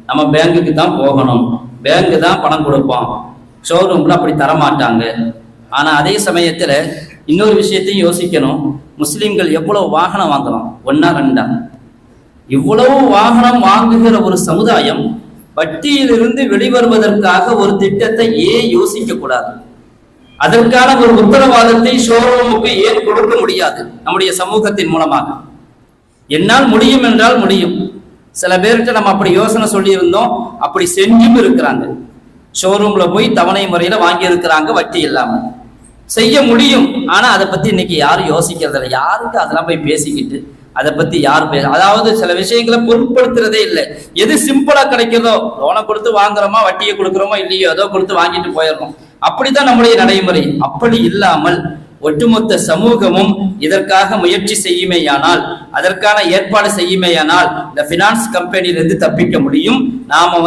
நம்ம பேங்குக்கு தான் போகணும், பேங்கு தான் பணம் கொடுப்போம், ஷோரூம்ல அப்படி தரமாட்டாங்க. ஆனா அதே சமயத்துல இன்னொரு விஷயத்தையும் யோசிக்கணும், முஸ்லிம்கள் எவ்வளவு வாகனம் வாங்கலாம், 1 2 இவ்வளவு வாகனம் வாங்குகிற ஒரு சமுதாயம் வட்டியிலிருந்து வெளிவருவதற்காக ஒரு திட்டத்தை ஏன் யோசிக்க கூடாது? அதற்கான ஒரு உத்தரவாதத்தை ஷோரூமுக்கு ஏன் கொடுக்க முடியாது? நம்முடைய சமூகத்தின் மூலமாக என்னால் முடியும் என்றால் முடியும். சில பேர்கிட்ட நம்ம அப்படி யோசனை சொல்லி இருந்தோம், அப்படி செஞ்சும் இருக்கிறாங்க. ஷோரூம்ல போய் தவணை முறையில வாங்கி இருக்கிறாங்க, வட்டி இல்லாம செய்ய முடியும். ஆனா அதை பத்தி இன்னைக்கு யாரும் யோசிக்கிறது இல்லை. யாருக்கு அதெல்லாம் போய் பேசிக்கிட்டு அதை பத்தி யார் அதாவது சில விஷயங்களை பொருட்படுத்துறதே இல்லை. எது சிம்பிளா கிடைக்கிறதோ லோனை கொடுத்து வாங்குறோமா, வட்டியை கொடுக்குறோமோ இல்லையோ, ஏதோ கொடுத்து வாங்கிட்டு போயிடுறோம். அப்படிதான் நம்முடைய நடைமுறை. அப்படி இல்லாமல் ஒட்டுமொத்த சமூகமும் இதற்காக முயற்சி செய்யுமேயானால், அதற்கான ஏற்பாடு செய்யுமேயானால் இந்த பினான்ஸ் கம்பெனியிலிருந்து தப்பிக்க முடியும். நாம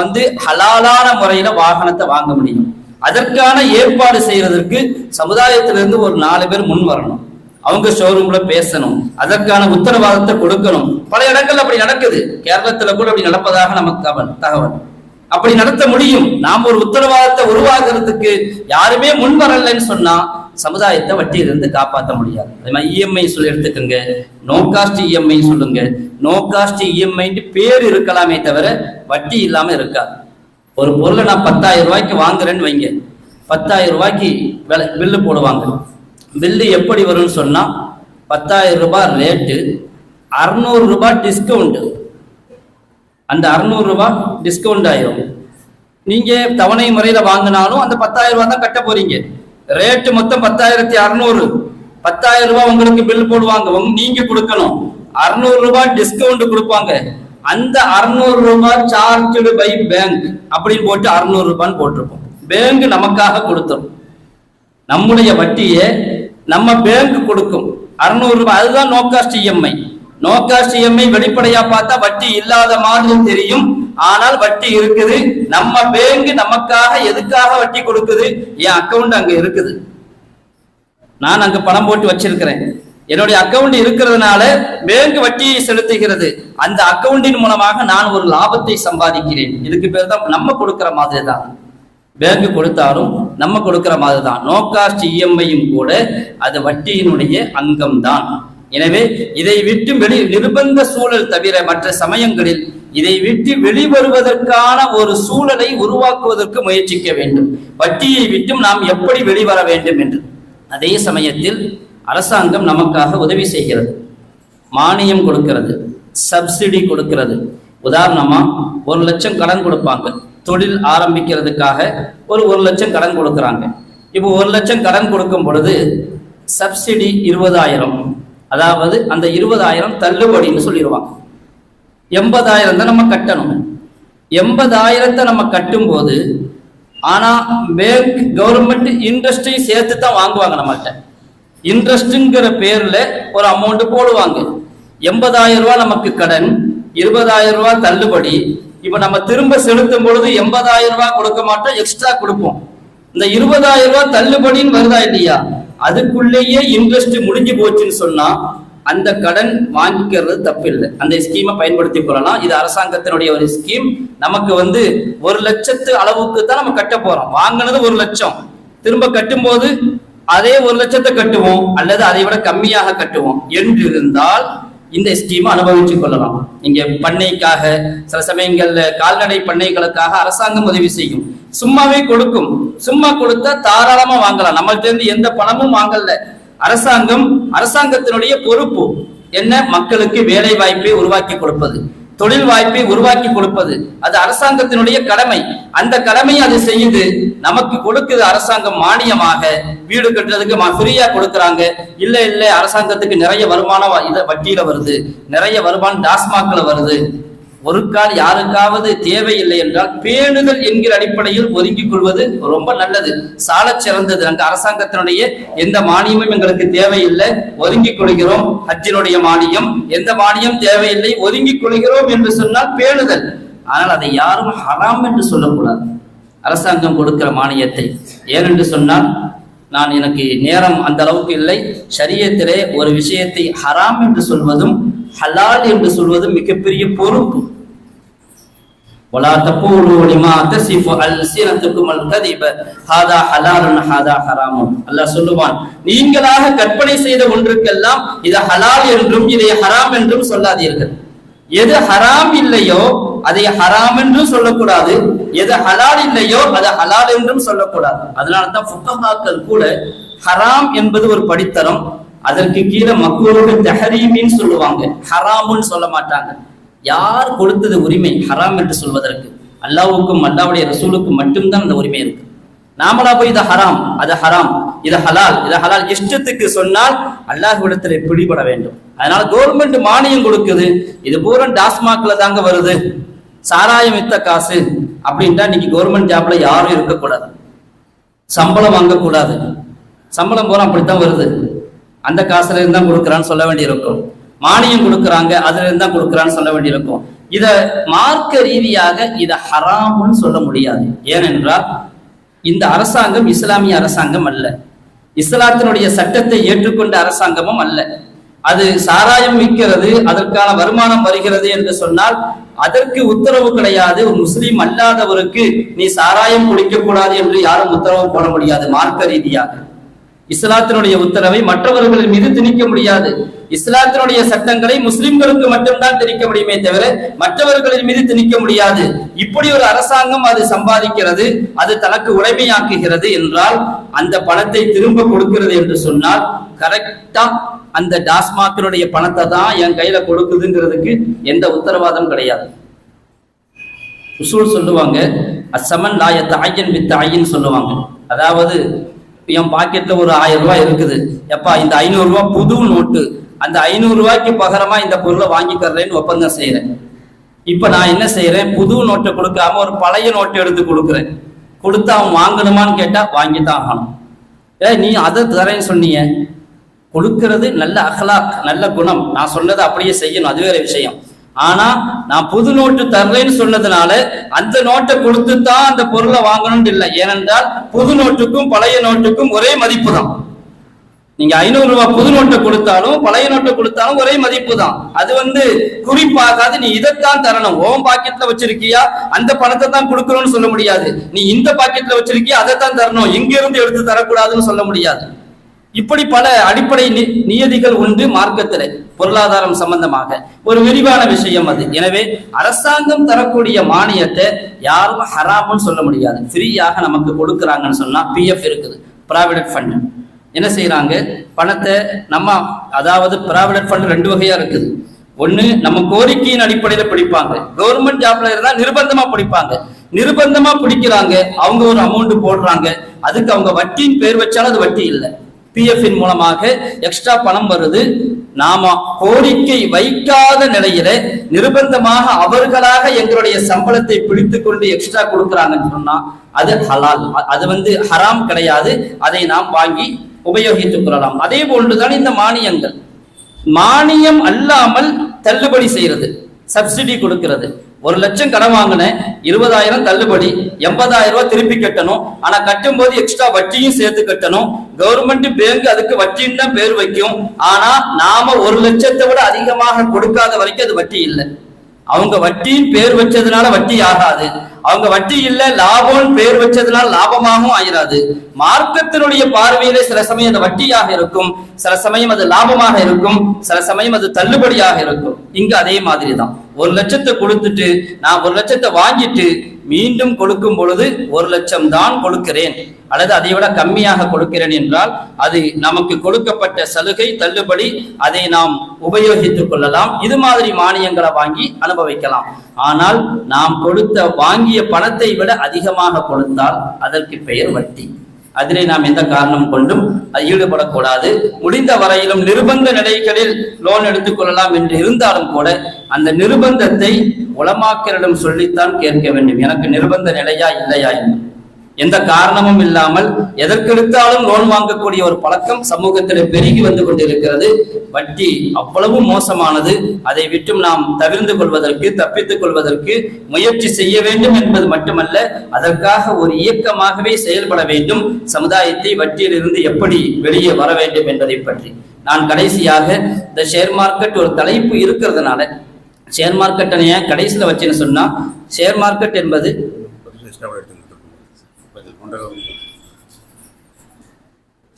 ஹலாலான முறையில வாகனத்தை வாங்க முடியும். அதற்கான ஏற்பாடு செய்யறதற்கு சமுதாயத்திலிருந்து ஒரு 4 பேர் முன் வரணும். அவங்க ஷோரூம்ல பேசணும், அதற்கான உத்தரவாதத்தை கொடுக்கணும். பல இடங்கள் அப்படி நடக்குது. கேரளத்துல கூட அப்படி நடப்பதாக நமக்கு தகவல். அப்படி நடத்த முடியும். நாம் ஒரு உத்தரவாதத்தை உருவாக்குறதுக்கு யாருமே முன் வரலன்னு சொன்னா சமுதாயத்தை வட்டியிலிருந்து காப்பாற்ற முடியாது. அதே மாதிரி இஎம்ஐ சொல்லி எடுத்துக்கோங்க, நோ காஸ்ட் இஎம்ஐ சொல்லுங்க. நோ காஸ்ட் இஎம்ஐ பேர் இருக்கலாமே தவிர வட்டி இல்லாம இருக்காது. ஒரு பொருளை நான் 10,000 ரூபாய்க்கு வாங்குறேன்னு வைங்க, 10,000 ரூபாய்க்கு பில்லு போடுவாங்க. பில்லு எப்படி வரும்னு சொன்னா 10,000 ரூபாய் ரேட்டு, 600 ரூபாய் டிஸ்கவுண்ட். அந்த 600 ரூபாய் டிஸ்கவுண்ட் ஆயிரும். நீங்க தவணை முறையில வாங்கினாலும் அந்த 10,000 ரூபாய் தான் கட்ட போறீங்க. ரேட்டு மொத்தம் 10,600. 10,000 ரூபாய் உங்களுக்கு பில் போடுவாங்க, நீங்க கொடுக்கணும். 600 ரூபாய் டிஸ்கவுண்ட் கொடுப்பாங்க. அந்த 600 ரூபாய் சார்ஜ்டு பை பேங்க் அப்படின்னு போட்டு 600 ரூபான்னு போட்டிருப்போம். பேங்க் நமக்காக கொடுத்துரும். நம்முடைய வட்டியை நம்ம பேங்க் கொடுக்கும் 600 ரூபாய். அதுதான் no cost EMI. No cost EMI வெளிப்படையா பார்த்தா வட்டி இல்லாத மாதிரி தெரியும், ஆனால் வட்டி இருக்குது. நம்ம பேங்க் நமக்காக எதுக்காக வட்டி கொடுக்குது? என் அக்கவுண்ட் அங்க இருக்குது, நான் அங்க பணம் போட்டு வச்சிருக்கிறேன், என்னுடைய அக்கவுண்ட் இருக்கிறதுனால பேங்க் வட்டியை செலுத்துகிறது. அந்த அக்கவுண்டின் மூலமாக நான் ஒரு லாபத்தை சம்பாதிக்கிறேன். இதுக்கு பேர் தான் நம்ம கொடுக்கிற மாதிரி தான். பேங்க் கொடுத்தாலும் நம்ம கொடுக்கிற மாதிரி தான். நோ காஸ்ட் இஎம்ஐயும் கூட அது வட்டியினுடைய அங்கம் தான். எனவே இதை விட்டு நிர்பந்த சூழல் தவிர மற்ற சமயங்களில் இதை விட்டு வெளிவருவதற்கான ஒரு சூழலை உருவாக்குவதற்கு முயற்சிக்க வேண்டும். வட்டியை விட்டும் நாம் எப்படி வெளிவர வேண்டும் என்று. அதே சமயத்தில் அரசாங்கம் நமக்காக உதவி செய்கிறது, மானியம் கொடுக்கிறது, சப்சிடி கொடுக்கிறது. உதாரணமா 1 லட்சம் கடன் கொடுப்பாங்க. தொழில் ஆரம்பிக்கிறதுக்காக ஒரு 1 லட்சம் கடன் கொடுக்குறாங்க. இப்போ 1 லட்சம் கடன் கொடுக்கும் பொழுது சப்சிடி 20,000, அதாவது அந்த 20,000 தள்ளுபடின்னு சொல்லிடுவாங்க. 80,000 தான் நம்ம கட்டணும். 80,000 நம்ம கட்டும் போது ஆனா பேங்க் கவர்மெண்ட் இன்ட்ரெஸ்டையும் சேர்த்து தான் வாங்குவாங்க நம்மகிட்ட. இன்ட்ரெஸ்ட்ங்கிற பேர்ல ஒரு அமௌண்ட் போடுவாங்க. 80,000 ரூபாய் நமக்கு கடன், 20,000 ரூபாய் தள்ளுபடி. இப்ப நம்ம திரும்ப செலுத்தும் பொழுது 80,000 ரூபாய் கொடுக்க மாட்டோம், எக்ஸ்ட்ரா கொடுப்போம். இந்த 20,000 ரூபாய் தள்ளுபடின்னு வருதா இல்லையா? அதுக்குள்ளேயே இன்ட்ரெஸ்ட் முடிஞ்சு போச்சுன்னு சொன்னா அந்த கடன் வாங்கிக்கிறது தப்பு இல்லை. அந்த ஸ்கீமை பயன்படுத்திக் கொள்ளலாம். இது அரசாங்கத்தினுடைய ஒரு ஸ்கீம். நமக்கு 1 லட்சத்து அளவுக்கு தான் நம்ம கட்ட போறோம். வாங்கினது 1 லட்சம், திரும்ப கட்டும் போது அதே 1 லட்சத்தை கட்டுவோம் அல்லது அதை விட கம்மியாக கட்டுவோம் என்று இருந்தால் இந்த ஸ்கீமை அனுபவித்துக் கொள்ளலாம். இங்க பண்ணைக்காக சில சமயங்கள்ல கால்நடை பண்ணைகளுக்காக அரசாங்கம் உதவி செய்யும், சும்மாவே கொடுக்கும். சும்மா கொடுத்தா தாராளமா வாங்கலாம். நம்மள்ட்ட இருந்து எந்த பணமும் வாங்கல. அரசாங்கத்தினுடைய பொறுப்பு என்ன? மக்களுக்கு வேலை வாய்ப்பை உருவாக்கி கொடுப்பது, தொழில் வாய்ப்பை உருவாக்கி கொடுப்பது. அது அரசாங்கத்தினுடைய கடமை. அந்த கடமையை அது செய்யுது. நமக்கு கொடுக்குது அரசாங்கம் மானியமாக. வீடு கட்டுறதுக்கு ஃப்ரீயா கொடுக்குறாங்க. இல்ல அரசாங்கத்துக்கு நிறைய வருமானம் வட்டியில வருது, நிறைய வருமானம் டாஸ்மாக்ல வருது. ஒரு கால் யாருக்காவது தேவையில்லை என்றால் பேணுதல் என்கிற அடிப்படையில் ஒதுக்கிக் கொள்வது ரொம்ப நல்லது, சால சிறந்தது. அங்க அரசாங்கத்தினுடைய எந்த மானியமும் எங்களுக்கு தேவையில்லை, ஒதுங்கிக் கொள்கிறோம். ஹஜ்ஜினுடைய மானியம், எந்த மானியம் தேவையில்லை, ஒதுங்கிக் கொள்கிறோம் என்று சொன்னால் பேணுதல். ஆனால் அதை யாரும் ஹராம் என்று சொல்லக்கூடாது, அரசாங்கம் கொடுக்கிற மானியத்தை. ஏனென்று சொன்னால் எனக்கு நேரம் அந்த அளவுக்கு இல்லை. ஷரியத்திலே ஒரு விஷயத்தை ஹராம் என்று சொல்வதும் ஹலால் என்று சொல்வதும் மிகப்பெரிய பொறுப்பு. ولا تقولوا لما تصف ألسنتكم الكذب هذا حلال هذا حرام. அல்லாஹ் சொல்லுவான், நீங்களாக கற்பனை செய்த ஒன்றுக்கெல்லாம் இது ஹலால் என்றும் இதை ஹராம் என்றும் சொல்லாதீர்கள். எது ஹராம் இல்லையோ அதை ஹராம் என்றும் சொல்லக்கூடாது, எது ஹலால் இல்லையோ அதை ஹலால் என்றும் சொல்லக்கூடாது. அதனாலதான் ஃபுகஹாக்கள் கூட ஹராம் என்பது ஒரு படித்தரம், அதற்கு கீழே மக்ரூஹ் தஹரீமின்னு சொல்லுவாங்க, ஹராமுன்னு சொல்ல மாட்டாங்க. யார் கொடுத்தது உரிமை ஹராம் என்று சொல்வதற்கு? அல்லாஹ்வுக்கும் அல்லாஹ்வுடைய ரசூலுக்கும் மட்டும்தான் அந்த உரிமை இருக்கு. நாமளா போய் இது ஹராம், அது ஹராம், இது ஹலால், இது ஹலால் இஷ்டத்துக்கு சொன்னால் அல்லாஹ்விடத்துல பிடிபட வேண்டும். அதனால கவர்மெண்ட் மானியம் கொடுக்குது. இது பூரா டாஸ்மாக்ல தாங்க வருது, சாராயம் வித்த காசு அப்படின்ட்டா இன்னைக்கு கவர்மெண்ட் ஜாப்ல யாரும் இருக்கக்கூடாது, சம்பளம் வாங்கக்கூடாது. சம்பளம் பூரா அப்படித்தான் வருது, அந்த காசுல இருந்து தான் கொடுக்குறான்னு சொல்ல வேண்டியிருக்கும். மானியம் கொடுக்குறாங்க, அதுல இருந்து தான் கொடுக்குறான்னு சொல்ல வேண்டியிருக்கும். இத மார்க்க ரீதியாக இதை ஹராம்னு சொல்ல முடியாது. ஏனென்றால் இந்த அரசாங்கம் இஸ்லாமிய அரசாங்கம் அல்ல, இஸ்லாத்தினுடைய சட்டத்தை ஏற்றுக்கொண்ட அரசாங்கமும் அல்ல. அது சாராயம் விற்கிறது, அதற்கான வருமானம் வருகிறது என்று சொன்னால் அதற்கு உத்தரவு கிடையாது. ஒரு முஸ்லீம் அல்லாதவருக்கு நீ சாராயம் குடிக்க கூடாது என்று யாரும் உத்தரவு போட முடியாது. மார்க்க ரீதியாக இஸ்லாத்தினுடைய உத்தரவை மற்றவர்கள் மீது திணிக்க முடியாது. இஸ்லாத்தினுடைய சட்டங்களை முஸ்லிம்களுக்கு மட்டும்தான் திணிக்க முடியுமே தவிர மற்றவர்களின் மீது திணிக்க முடியாது. இப்படி ஒரு அரசாங்கம் அது சம்பாதிக்கிறது, அது தனக்கு உடைமையாக்குகிறது என்றால் அந்த பணத்தை திரும்ப கொடுக்கிறது என்று சொன்னால் கரெக்டா அந்த டாஸ்மாக்கினுடைய பணத்தை தான் என் கையில கொடுக்குதுங்கிறதுக்கு எந்த உத்தரவாதம் கிடையாது. உசூல் சொல்லுவாங்க, அசமன் லாயத்த ஐயன் வித்த ஐயன் சொல்லுவாங்க. அதாவது என் பாக்கெட்ல ஒரு 1000 ரூபாய் இருக்குது, எப்பா இந்த 500 ரூபாய் புது நோட்டு, அந்த 500 ரூபாய்க்கு பகரமா இந்த பொருளை வாங்கி தர்றேன்னு ஒப்பந்தம் செய்யறேன். இப்ப நான் என்ன செய்யறேன், புது நோட்டை கொடுக்காம ஒரு பழைய நோட்டை எடுத்து கொடுக்குறேன். கொடுத்து அவன் வாங்கணுமான்னு கேட்டா வாங்கித்தான் ஆகணும். நீ அதை தரேன்னு சொன்னீங்க. கொடுக்கிறது நல்ல அஹ்லாக், நல்ல குணம், நான் சொன்னதை அப்படியே செய்யணும், அது வேற விஷயம். ஆனா நான் புது நோட்டு தர்றேன்னு சொன்னதுனால அந்த நோட்டை கொடுத்து தான் அந்த பொருளை வாங்கணும்னு இல்லை. ஏனென்றால் புது நோட்டுக்கும் பழைய நோட்டுக்கும் ஒரே மதிப்பு தான். நீங்க 500 ரூபாய் புது நோட்டை கொடுத்தாலும் பழைய நோட்டை கொடுத்தாலும் ஒரே மதிப்பு தான். அது குறிப்பாகாது நீ இதைத்தான் தரணும், ஓம் பாக்கெட்ல வச்சிருக்கியா அந்த பணத்தை தான் கொடுக்கணும்னு சொல்ல முடியாது. நீ இந்த பாக்கெட்ல வச்சிருக்கியா அதைத்தான் தரணும், இங்க இருந்து எடுத்து தரக்கூடாதுன்னு சொல்ல முடியாது. இப்படி பல அடிப்படை நியதிகள் உண்டு மார்க்கத்தில் பொருளாதாரம் சம்பந்தமாக. ஒரு விரிவான விஷயம் அது. எனவே அரசாங்கம் தரக்கூடிய மானியத்தை யாரும் ஹராம்னு சொல்ல முடியாது. ஃப்ரீயாக நமக்கு கொடுக்குறாங்கன்னு சொன்னா பிஎஃப் இருக்குது, ப்ராவிடன்ட் ஃபண்ட். என்ன செய்யறாங்க, பணத்தை அதாவது ப்ராவிடன்ட் ஃபண்ட் 2 வகையா இருக்குது. ஒண்ணு நம்ம கோரிக்கையின் அடிப்படையில பிடிப்பாங்க, கவர்மெண்ட் ஜாப்ல இருந்தா நிர்பந்தமா பிடிப்பாங்க. நிர்பந்தமா பிடிக்கிறாங்க, அவங்க ஒரு அமௌண்ட் போடுறாங்க, அதுக்கு அவங்க வட்டியின் பேர் வச்சாலும் அது வட்டி இல்லை. பிஎஃப் மூலமாக எக்ஸ்ட்ரா பணம் வருது. நாம கோரிக்கை வைக்காத நிலையில நிர்பந்தமாக அவர்களாக எங்களுடைய சம்பளத்தை பிடித்து கொண்டு எக்ஸ்ட்ரா கொடுக்குறாங்கன்னு சொன்னா அது ஹலால், அது ஹராம் கிடையாது. அதை நாம் வாங்கி உபயோகித்துக் கொள்ளலாம். அதே போன்றுதான் இந்த மானியங்கள். மானியம் அல்லாமல் தள்ளுபடி செய்யறது, சப்சிடி கொடுக்கிறது. 1 லட்சம் கடன் வாங்கினேன், 20,000 தள்ளுபடி, 80,000 ரூபாய் திருப்பி கட்டணும். ஆனா கட்டும் போது எக்ஸ்ட்ரா வட்டியும் சேர்த்து கட்டணும். கவர்மெண்ட் பேங்க் அதுக்கு வட்டின்னு தான் பேர் வைக்கும். ஆனா நாம 1 லட்சத்தை விட அதிகமாக கொடுக்காத வரைக்கும் அது வட்டி இல்லை. அவங்க வட்டின்னு பேர் வச்சதுனால வட்டி ஆகாது. அவங்க வட்டி இல்ல லாபம் பேர் வச்சதுனால லாபமாகவும் ஆயிராது. மார்க்கத்தினுடைய பார்வையில சில சமயம் அது வட்டியாக இருக்கும், சில சமயம் அது லாபமாக இருக்கும், சில சமயம் அது தள்ளுபடியாக இருக்கும். இங்க அதே மாதிரி தான். 1 லட்சத்தை கொடுத்துட்டு நான் 1 லட்சத்தை வாங்கிட்டு மீண்டும் கொடுக்கும் பொழுது 1 லட்சம் தான் கொடுக்கிறேன் அல்லது அதை விட கம்மியாக கொடுக்கிறேன் என்றால் அது நமக்கு கொடுக்கப்பட்ட சலுகை, தள்ளுபடி, அதை நாம் உபயோகித்துக் கொள்ளலாம். இது மாதிரி மானியங்களை வாங்கி அனுபவிக்கலாம். ஆனால் நாம் வாங்கிய பணத்தை விட அதிகமாக கொடுத்தால் அதற்கு பெயர் வட்டி. அதிலே நாம் எந்த காரணம் கொண்டும் ஈடுபடக்கூடாது. முடிந்த வரையிலும் நிர்பந்த நிலைகளில் லோன் எடுத்துக்கொள்ளலாம் என்று இருந்தாலும் கூட அந்த நிர்பந்தத்தை உலமாக்களிடம் சொல்லித்தான் கேட்க வேண்டும். எனக்கு நிர்பந்த நிலையா இல்லையா என்று. எந்த காரணமும் இல்லாமல் எதற்கெடுத்தாலும் லோன் வாங்கக்கூடிய ஒரு பழக்கம் சமூகத்தில் பெருகி வந்து கொண்டிருக்கிறது. வட்டி அவ்வளவு மோசமானது. அதை விட்டும் நாம் தவிர்த்து கொள்வதற்கு, தப்பித்துக் கொள்வதற்கு முயற்சி செய்ய வேண்டும் என்பது மட்டுமல்ல, அதற்காக ஒரு இயக்கமாகவே செயல்பட வேண்டும். சமுதாயத்தை வட்டியிலிருந்து எப்படி வெளியே வர வேண்டும் என்பதை பற்றி நான் கடைசியாக இந்த ஷேர் மார்க்கெட் ஒரு தலைப்பு இருக்கிறதுனால ஷேர் மார்க்கெட்டை ஏன் கடைசியில் வச்சுன்னு சொன்னா, ஷேர் மார்க்கெட் என்பது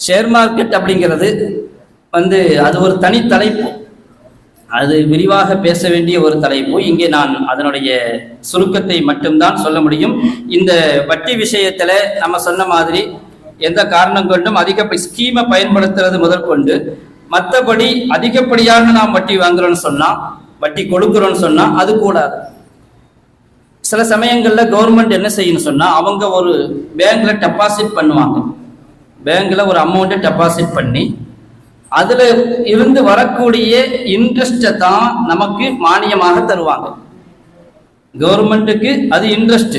ஷேர் மார்க்கெட் அப்படிங்கிறது அது ஒரு தனி தலைப்பு, அது விரிவாக பேச வேண்டிய ஒரு தலைப்பு. இங்கே நான் அதனுடைய சுருக்கத்தை மட்டும்தான் சொல்ல முடியும். இந்த வட்டி விஷயத்துல நம்ம சொன்ன மாதிரி எந்த காரணம் கொண்டும் அதிக ஸ்கீமை பயன்படுத்துறது முதற்கொண்டு மற்றபடி அதிகப்படியாக நாம் வட்டி வாங்குறோம்னு சொன்னா, வட்டி கொடுக்குறோம்னு சொன்னா அது கூடாது. சில சமயங்கள்ல கவர்மெண்ட் என்ன செய்யணும் சொன்னா, அவங்க ஒரு பேங்க்ல டெபாசிட் பண்ணுவாங்க. பேங்க்ல ஒரு அமௌண்ட்டை டெபாசிட் பண்ணி அதுல இருந்து வரக்கூடிய இன்ட்ரெஸ்டை தான் நமக்கு மானியமாக தருவாங்க. கவர்மெண்ட்டுக்கு அது இன்ட்ரெஸ்ட்,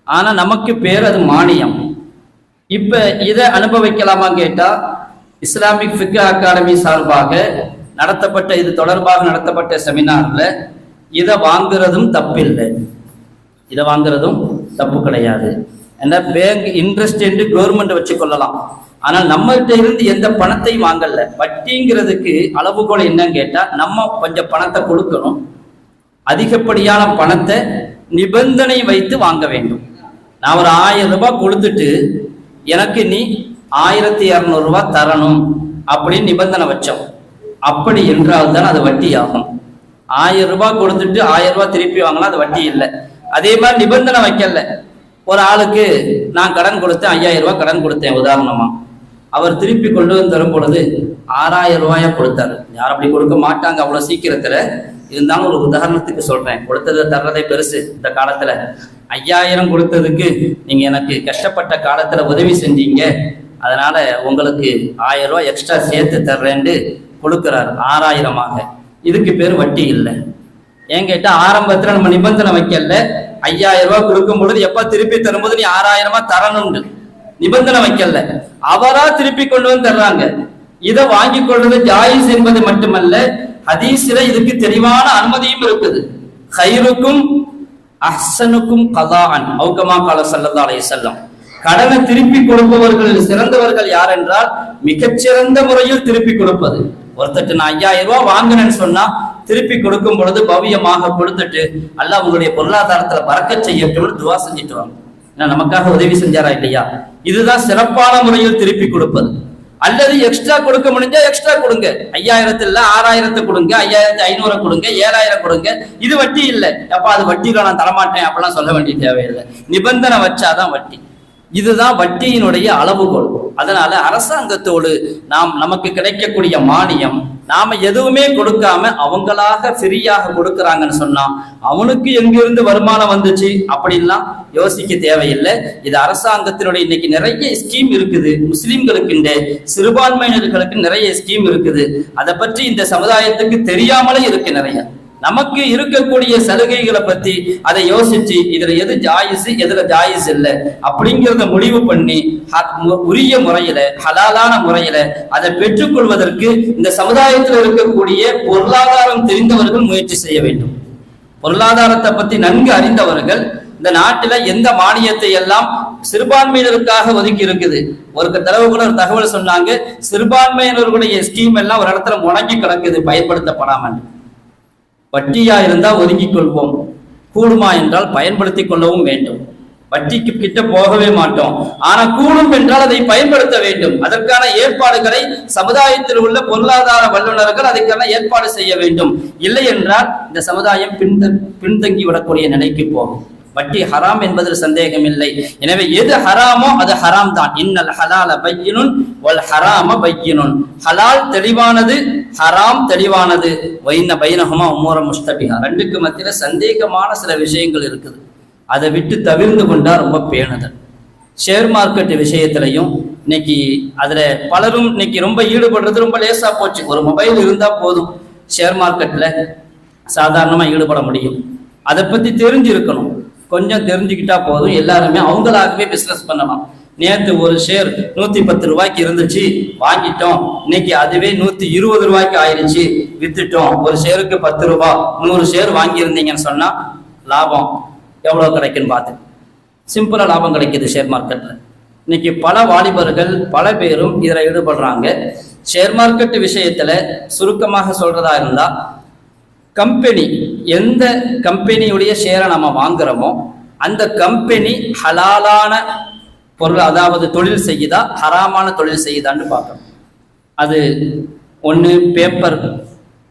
ஆனா நமக்கு பேர் அது மானியம். இப்ப இதை அனுபவிக்கலாமா கேட்டா, இஸ்லாமிக் ஃபிக்ஹ் அகாடமி சார்பாக நடத்தப்பட்ட இது தொடர்பாக நடத்தப்பட்ட செமினார்ல இதை வாங்குறதும் தப்பில்லை, இதை வாங்குறதும் தப்பு கிடையாது. ஏன்னா பேங்க் இன்ட்ரெஸ்ட் என்று கவர்மெண்ட் வச்சுக்கொள்ளலாம், ஆனால் நம்மள்கிட்ட இருந்து எந்த பணத்தை வாங்கல. வட்டிங்கிறதுக்கு அளவுகோல் என்னன்னு கேட்டா, நம்ம கொஞ்சம் பணத்தை கொடுக்கணும், அதிகப்படியான பணத்தை நிபந்தனை வைத்து வாங்க வேண்டும். நான் ஒரு 1000 ரூபாய் கொடுத்துட்டு எனக்கு நீ 1200 ரூபாய் தரணும் அப்படின்னு நிபந்தனை வச்சோம். அப்படி என்றால் தான் அது வட்டி ஆகும். 1000 ரூபாய் கொடுத்துட்டு 1000 ரூபாய் திருப்பி வாங்கினா அது வட்டி இல்லை. அதே மாதிரி நிபந்தனை வைக்கல. ஒரு ஆளுக்கு நான் கடன் கொடுத்தேன், 5000 ரூபாய் கடன் கொடுத்தேன் உதாரணமா, அவர் திருப்பி கொண்டு வந்து தரும் பொழுது 6000 ரூபாயா கொடுத்தாரு. யாரும் அப்படி கொடுக்க மாட்டாங்க அவ்வளவு சீக்கிரத்துல. இருந்தாலும் ஒரு உதாரணத்துக்கு சொல்றேன், கொடுத்ததை தர்றதே பெருசு. இந்த காலத்துல 5000 கொடுத்ததுக்கு நீங்க எனக்கு கஷ்டப்பட்ட காலத்துல உதவி செஞ்சீங்க, அதனால உங்களுக்கு 1000 ரூபாய் எக்ஸ்ட்ரா சேர்த்து தர்றேன்னு கொடுக்குறாரு 6000-ஆக. இதுக்கு பேர் வட்டி இல்லை. ஏன் கேட்டா ஆரம்பத்துல நம்ம நிபந்தனை வைக்கல. 5000 ரூபாய் கொடுக்கும் பொழுது எப்ப திருப்பி தரும்போது நீ 6000-ஆ தரணும்னு நிபந்தனை வைக்கல, அவரா திருப்பி கொண்டு வந்து தர்றாங்க. இதை வாங்கி கொள்வது ஜாயிஸ் என்பது மட்டுமல்ல, ஹதீஸ்ல இதுக்கு தெளிவான அனுமதியும் இருக்குது. கைருக்கும் அஹ்சனுக்கும் கதாஅன் அவுகமா கால ஸல்லல்லாஹு அலைஹி வஸல்லம். கடனை திருப்பி கொடுப்பவர்கள் சிறந்தவர்கள் யார் என்றால் மிகச்சிறந்த முறையில் திருப்பி கொடுப்பது. ஒருத்தட்டு நான் 5000 ரூபாய் வாங்கினேன்னு சொன்னா திருப்பி கொடுக்கும் பொழுது பவியமாக கொடுத்துட்டு அல்லாஹ் உங்களுடைய பொருளாதாரத்துல பறக்கச் செய்யட்டும்னு துவா செஞ்சுட்டு வாங்க. நமக்காக உதவி செஞ்சாரா இல்லையா? இதுதான் சிறப்பான முறையில் திருப்பி கொடுப்பது. அல்லது எக்ஸ்ட்ரா கொடுக்க முடிஞ்சா எக்ஸ்ட்ரா கொடுங்க. 5000 6000 கொடுங்க, 5500 கொடுங்க, 7000 கொடுங்க. இது வட்டி இல்லை. அப்ப அது வட்டியில நான் தரமாட்டேன் அப்படிலாம் சொல்ல வேண்டிய தேவையில்லை. நிபந்தனை வச்சாதான் வட்டி. இதுதான் வட்டியினுடைய அளவுகோல். அதனால அரசாங்கத்தோடு நமக்கு கிடைக்கக்கூடிய மானியம் நாம எதுவுமே கொடுக்காம அவங்களாக ஃப்ரீயாக கொடுக்கறாங்கன்னு சொன்னா அவனுக்கு எங்கிருந்து வருமானம் வந்துச்சு அப்படின்லாம் யோசிக்க தேவையில்லை. இது அரசாங்கத்தினுடைய இன்னைக்கு நிறைய ஸ்கீம் இருக்குது. முஸ்லிம்களுக்கு சிறுபான்மையினர்களுக்கு நிறைய ஸ்கீம் இருக்குது. அதை பற்றி இந்த சமுதாயத்துக்கு தெரியாமலே இருக்கு. நிறைய நமக்கு இருக்கக்கூடிய சலுகைகளை பத்தி அதை யோசிச்சு இதுல எது ஜாயிஸ் எதுல ஜாயிஸ் இல்லை அப்படிங்கிறத முடிவு பண்ணி உரிய முறையில ஹலாலான முறையில அதை பெற்றுக்கொள்வதற்கு இந்த சமுதாயத்தில் இருக்கக்கூடிய பொருளாதாரம் தெரிந்தவர்கள் முயற்சி செய்ய வேண்டும். பொருளாதாரத்தை பத்தி நன்கு அறிந்தவர்கள் இந்த நாட்டில எந்த மானியத்தை எல்லாம் சிறுபான்மையினருக்காக ஒதுக்கி இருக்குது. ஒரு தடவை கூட ஒரு தகவல் சொன்னாங்க, சிறுபான்மையினர்களுடைய ஸ்கீம் எல்லாம் ஒரு இடத்துல முடங்கி கிடக்குது பயன்படுத்தப்படாமல். வட்டியா இருந்தா ஒதுங்கிக் கொள்வோம், கூடுமா என்றால் பயன்படுத்தி கொள்ளவும் வேண்டும். வட்டிக்கு கிட்ட போகவே மாட்டோம். ஆனா கூடும் என்றால் அதை பயன்படுத்த வேண்டும். அதற்கான ஏற்பாடுகளை சமுதாயத்தில் உள்ள பொருளாதார வல்லுநர்கள் அதற்கான ஏற்பாடு செய்ய வேண்டும். இல்லை என்றால் இந்த சமுதாயம் பின்தங்கி விடக்கூடிய நிலைக்கு போகும். வட்டி ஹராம் என்பதில் சந்தேகம் இல்லை. எனவே எது ஹராமோ அது ஹராம் தான். இன்னல் ஹலால பையினுன் வல் ஹராம பையினுன். ஹலால் தெளிவானது, ஹராம் தெளிவானது. வைன பைனஹுமா உமூர முஸ்தபிஹா. ரெண்டுக்கு மத்தியில சந்தேகமான சில விஷயங்கள் இருக்குது. அதை விட்டு தவிர்ந்து கொண்டா ரொம்ப பேணுதல். ஷேர் மார்க்கெட் விஷயத்திலையும் இன்னைக்கு அதுல பலரும் இன்னைக்கு ரொம்ப ஈடுபடுறது ரொம்ப லேசா போச்சு. ஒரு மொபைல் இருந்தா போதும் ஷேர் மார்க்கெட்ல சாதாரணமா ஈடுபட முடியும். அதை பத்தி தெரிஞ்சிருக்கணும். கொஞ்சம் தெரிஞ்சுக்கிட்டா போதும், எல்லாருமே அவங்களாகவே பிசினஸ் பண்ணலாம். நேற்று ஒரு ஷேர் 110 ரூபாய்க்கு இருந்துச்சு, வாங்கிட்டோம். இன்னைக்கு அதுவே 120 ரூபாய்க்கு ஆயிடுச்சு, வித்துட்டோம். ஒரு ஷேருக்கு 10 ரூபாய். 100 ஷேர் வாங்கி இருந்தீங்கன்னு சொன்னா லாபம் எவ்வளவு கிடைக்குன்னு பார்த்து சிம்பிளா லாபம் கிடைக்குது ஷேர் மார்க்கெட்ல. இன்னைக்கு பல வாலிபர்கள் பல பேரும் இதுல ஈடுபடுறாங்க. ஷேர் மார்க்கெட் விஷயத்துல சுருக்கமாக சொல்றதா இருந்தா, கம்பெனி எந்த கம்பெனியுடைய ஷேரை நம்ம வாங்குறோமோ அந்த கம்பெனி ஹலாலான பொருள், அதாவது தொழில் செய்யுதா ஹராமான தொழில் செய்யுதான்னு பார்க்கணும். அது ஒன்று பேப்பர்,